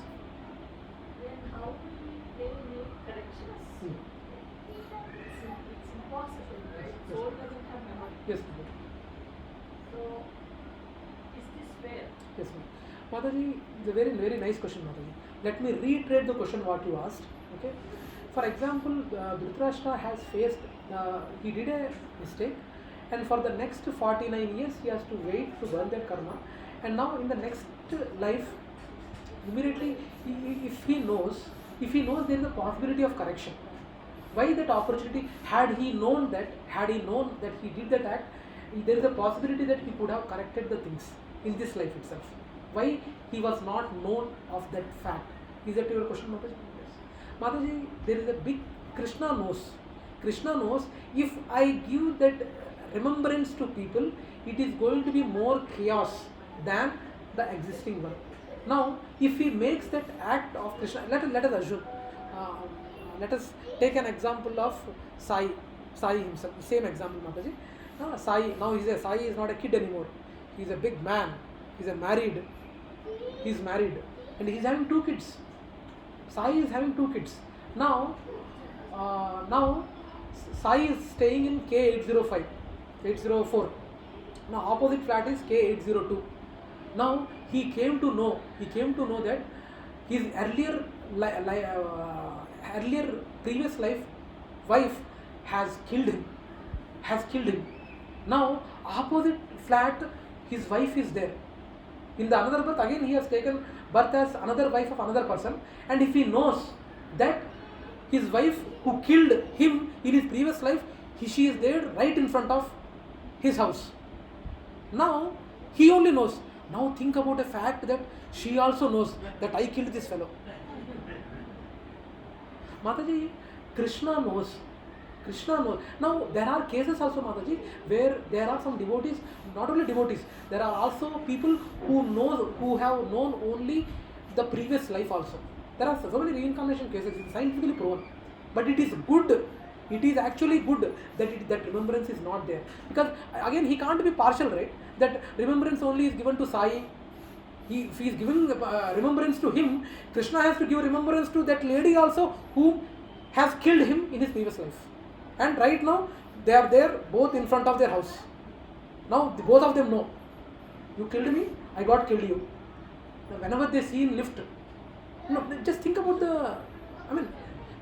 Then how will they make corrections? It's impossible, right? Soul doesn't have memory. Yes, Mataji. So is this fair? Yes, ma'am. Mataji, it's a very, very nice question, Mataji. Let me reiterate the question what you asked. Okay. For example, Dhritarashtra has faced, he did a mistake, and for the next 49 years he has to wait to burn that karma, and now in the next life, immediately if he knows if he knows there is a possibility of correction, why that opportunity, had he known that he did that act, there is a possibility that he could have corrected the things in this life itself. Why he was not known of that fact? Is that your question, Mataji? Yes. Mataji, there is a big, Krishna knows if I give that remembrance to people, it is going to be more chaos than the existing one. Now, if he makes that act of Krishna, let us assume, let us take an example of Sai himself, same example, Mataji. Sai, now Sai is not a kid anymore. He is a big man. He is married, and he is having 2 kids. Sai is having 2 kids. Now Sai is staying in K805, 804. Now opposite flat is K802. Now he came to know that his earlier previous wife has killed him. Now opposite flat, his wife is there. In the another birth, again he has taken birth as another wife of another person, and if he knows that his wife who killed him in his previous life, she is there right in front of his house. Now he only knows. Now think about a fact that she also knows that I killed this fellow. Mataji, Krishna knows. Now there are cases also, Mataji, where there are some devotees, not only devotees, there are also people who have known only the previous life also. There are so many reincarnation cases, it's scientifically proven. But it is good, it is actually good that remembrance is not there. Because again, he can't be partial, right? That remembrance only is given to Sai. If he is giving remembrance to him, Krishna has to give remembrance to that lady also who has killed him in his previous life. And right now, they are there both in front of their house. Now both of them know, you killed me, I got killed you. Now, whenever they see in lift, just think about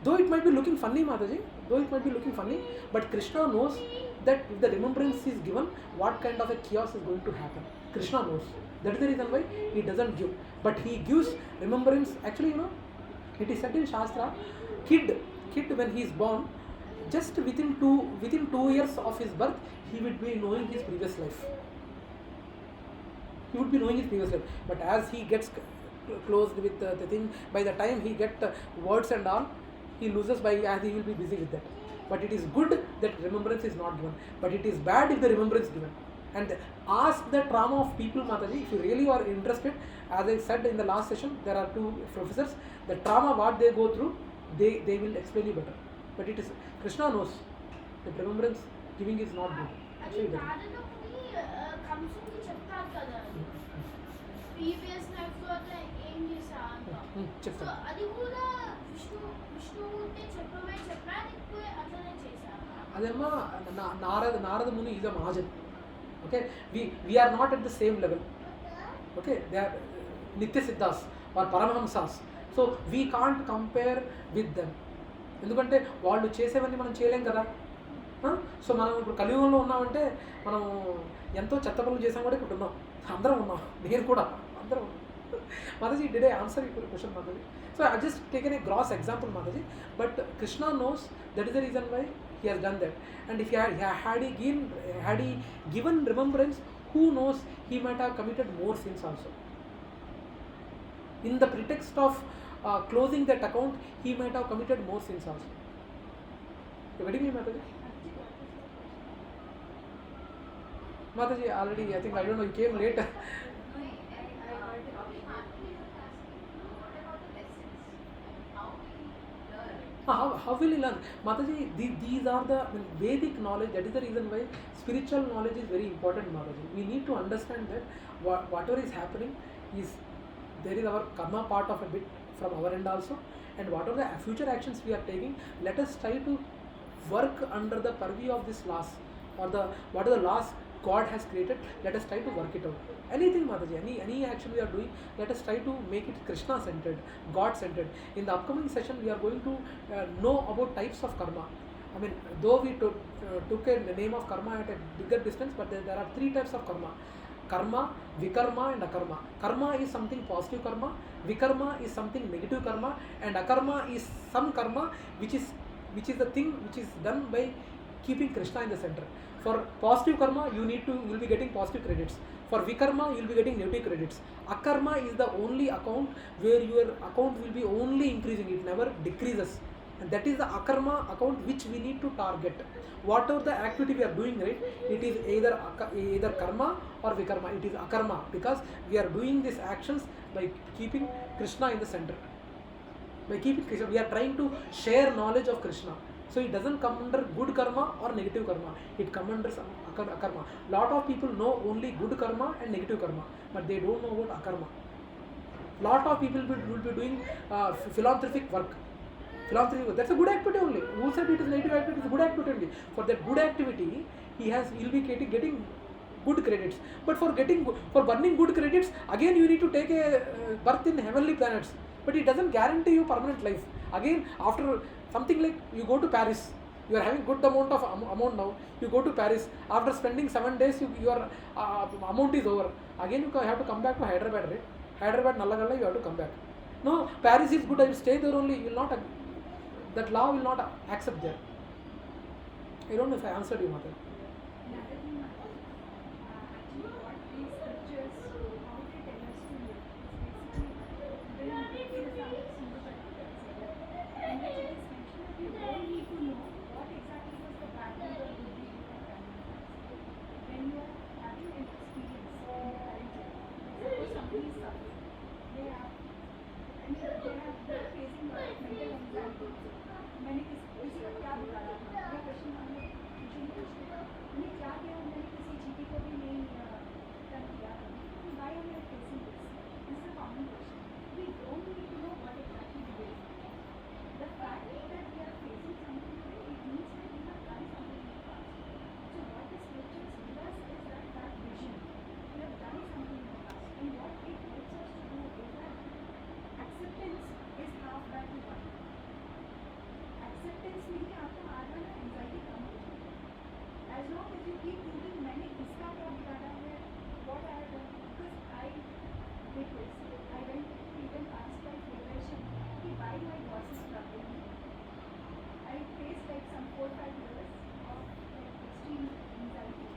though it might be looking funny, Mataji, but Krishna knows that if the remembrance is given, what kind of a chaos is going to happen. Krishna knows. That is the reason why he doesn't give. But he gives remembrance. Actually, it is said in Shastra, kid when he is born, just within 2 years of his birth, he would be knowing his previous life. But as he gets closed with the thing, by the time he gets words and all, he loses as he will be busy with that. But it is good that remembrance is not given. But it is bad if the remembrance is given. And ask the trauma of people, Mataji, if you really are interested. As I said in the last session, there are 2 professors. The trauma, what they go through, they will explain you better. But it is, Krishna knows that remembrance giving is not good. అది నారదుని కంసుకి చెప్తారు కదా previous life లో అట్లా ఏం చేసా అంట so అది కూడా విష్ణుమూర్తి చెప్పమే చెప్పా లేకపోతే అట్లనే చేసా అదేమ్మా నారద ముని is a Mahajan. Okay, we are not at the same level. Okay, they are Nitya Siddhas or Paramahamsas. So we can't compare with them. ఎందుకంటే వాళ్ళు చేసేవన్నీ మనం చేయలేం కదా. సో మనం ఇప్పుడు కలియుగంలో ఉన్నామంటే మనం ఎంతో చెత్త పనులు చేసాం కూడా ఇప్పుడు ఉన్నాం. అందరం ఉన్నాం, నేను కూడా అందరం ఉన్నాం. Mataji, did I answer your question, Mataji? So I just taken a gross example, Mataji, but Krishna knows, that is the reason why he has done that. And if had he given remembrance, who knows, he might have committed more sins also. In the pretext of closing that account, he might have committed more sins also. You getting me, Mataji? Mataji, already, I think, I don't know, you came late. How will he learn? Mataji, these are the Vedic knowledge. That is the reason why spiritual knowledge is very important, Mataji. We need to understand that whatever is happening is, there is our karma part of a bit from our end also, and whatever the future actions we are taking, let us try to work under the purview of this laws, or what are the laws God has created. Let us try to work it out. Anything, Mataji, any action we are doing, let us try to make it Krishna centered, God centered. In the upcoming session, we are going to know about types of karma. I mean, though we took a name of karma at a bigger distance, but there are 3 types of karma. karma, vikarma and akarma. Karma is something positive karma, vikarma is something negative karma, and akarma is some karma which is the thing which is done by keeping Krishna in the center. For positive karma, you will be getting positive credits. For vikarma, you will be getting negative credits. Akarma is the only account where your account will be only increasing, it never decreases. And that is the akarma account which we need to target. Whatever the activity we are doing, right, it is either karma or vikarma. It is akarma because we are doing these actions by keeping Krishna in the center. By keeping Krishna, we are trying to share knowledge of Krishna. So it doesn't come under good karma or negative karma. It comes under akarma. Lot of people know only good karma and negative karma, but they don't know about akarma. Lot of people will be doing philanthropic work. That's a good activity only. Who said it is negative activity? It's a good activity only. For that good activity, he'll be getting good credits. But for burning good credits, again you need to take a birth in heavenly planets. But it doesn't guarantee you permanent life. Again, after something like you go to Paris, you are having good amount now. You go to Paris. After spending 7 days, your amount is over. Again, you have to come back to Hyderabad, right? Hyderabad, Nallagalla, you have to come back. No, Paris is good. I will stay there only. You will not. That law will not accept there. I don't know if I answered you, Mother. Another thing, actually, what these scriptures, how they tell us to live, is basically the and it is mentioned that you don't need to know what exactly was the background or the reason for when you are having an experience in the current life. Suppose somebody is suffering, they're facing a lot of mental anxiety. मैंने किसी को क्या बिगाड़ा था, ये question हमने मुझे नहीं पूछते, मैंने क्या किया, मैंने किसी चीटी को भी नहीं डन किया, why am I facing this? This is a common question. We don't need to know what exactly we did. The fact that we are facing something today, it means that we have done something in the past. So what the scriptures give us is that vision. We have done something in the past, and what it helps us to do is that acceptance is half battle one. Acceptance means आपको आना ना anxiety कम हो जाए. As long as you keep thinking मैंने इसका क्या बिगाड़ा है, what I have done, because I did this, I went to even ask my federation कि why my boss is troubling me. I faced like some 4-5 years of extreme anxiety,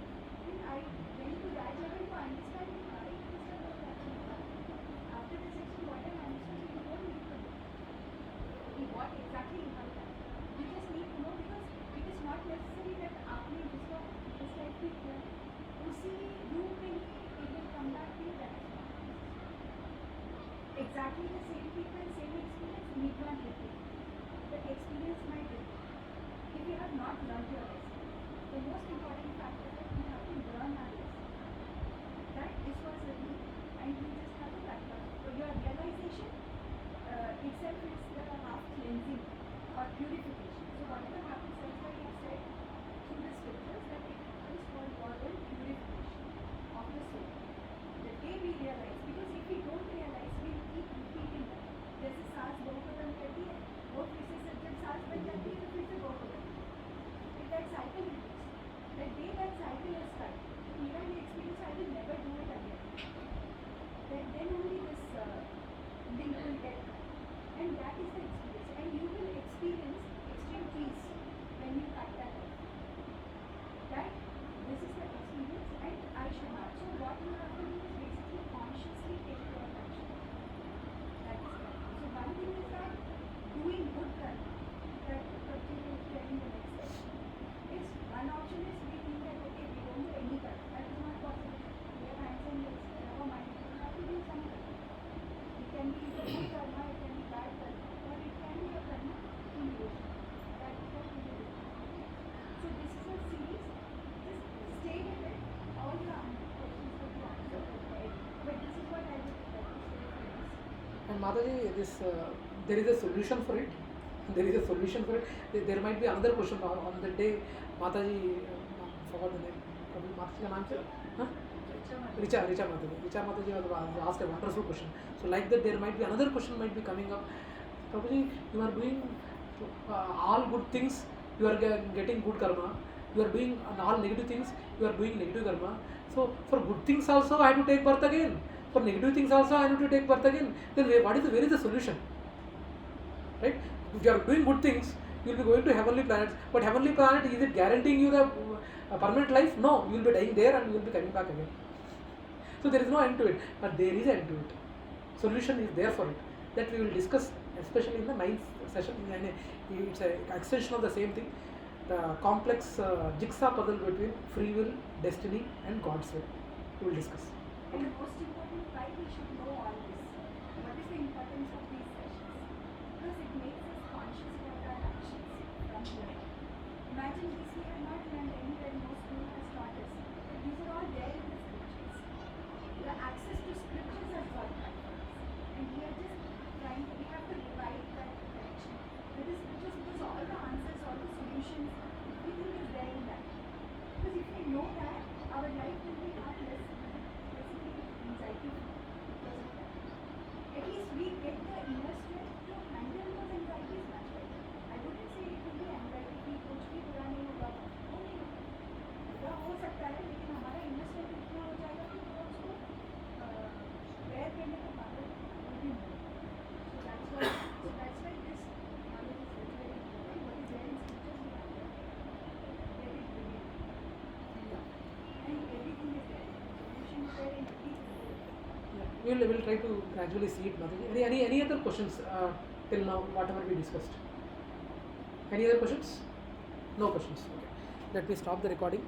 and I went to that level to understand why this kind of happening. After the session, what I understood, you don't need to know what exactly you have done. You just need to know because it is not necessary that आपने जिसको इस type की किया उसी रूप में ही it will come back to you that exactly the same people, same experience need not repeat. The experience might repeat. If you have not learned your lesson, the most important factor is that you have to learn our lesson. That this was the rule and you just have to practice. So your realization itself is the half cleansing or purification. So whatever happens, that's why it said through the scriptures that it happens for your own purification of the soul. The day we realize, because if we don't realize, we keep repeating that. जैसे सांस बहुत बदल करती है, वो फिर से जब सांस बन जाती है तो फिर से बहुत बदल. If that cycle repeats, the day that cycle is cut, even the experience I will never do it again. Then only this link will get cut. And that is the experience. And you will experience extreme peace when you cut that off. That this is the experience and I should not. So what you have to do is basically consciously take your action. That is that. So one thing is that doing good karma, that Prabhuji will tell in the next session, is one option is we think that okay, we don't do any karma. That is not possible. We have hands and legs, we have a mind, we have to do some karma. It can be good karma, it can be bad karma, or it can be a karma in devotion. That is what we do. So this is a series. Just stay with it. All the questions will be answered. But this is what I would like to say for this. And Mataji, there is a solution for it. There is a solution for it. There might be another question on the day. Mataji, forgot the name. Probably Mataji का नाम क्या? हाँ? Richa Mataji. Richa Mataji was asked a wonderful question. So like that, there might be another question might be coming up. Prabhuji, you are doing all good things. You are getting good karma. You are doing all negative things, you are doing negative karma. So for good things also I have to take birth again. For negative things also I have to take birth again. Then where is the solution? Right? If you are doing good things, you will be going to heavenly planets. But heavenly planet, is it guaranteeing you the permanent life? No, you will be dying there and you will be coming back again. So there is no end to it, but there is end to it. Solution is there for it. That we will discuss, especially in the 9th session. It's an extension of the same thing. The complex jigsaw puzzle between free will, destiny, and God's will. We will discuss. And the most important, why we should know all this? What is the importance of these sessions? Because it makes us conscious about our actions from here. Imagine this, we have not learned anywhere, no school has taught us. But these are all there in the scriptures. The access to scriptures has got that for us. And we are just trying to, we have to revive that connection with the scriptures, because all the answers, all the solutions, everything is there in that. Because if we know that, our life will be far less anxiety because of that. At least we get the inner strength to handle those anxieties much better. I wouldn't say it will be anxiety free, कुछ भी बुरा नहीं होगा, वो नहीं होगा. बुरा हो सकता है, लेकिन हमारा inner strength इतना हो जाएगा कि वो उसको bear करने का पावर वो भी नहीं होगा. So that's why this knowledge is very very important. What is there in scriptures we have to get it revealed. And everything is there. Solution is there in everything. We will try to gradually see it. Any other questions till now, whatever we discussed? Any other questions? No questions. Okay. Let me stop the recording.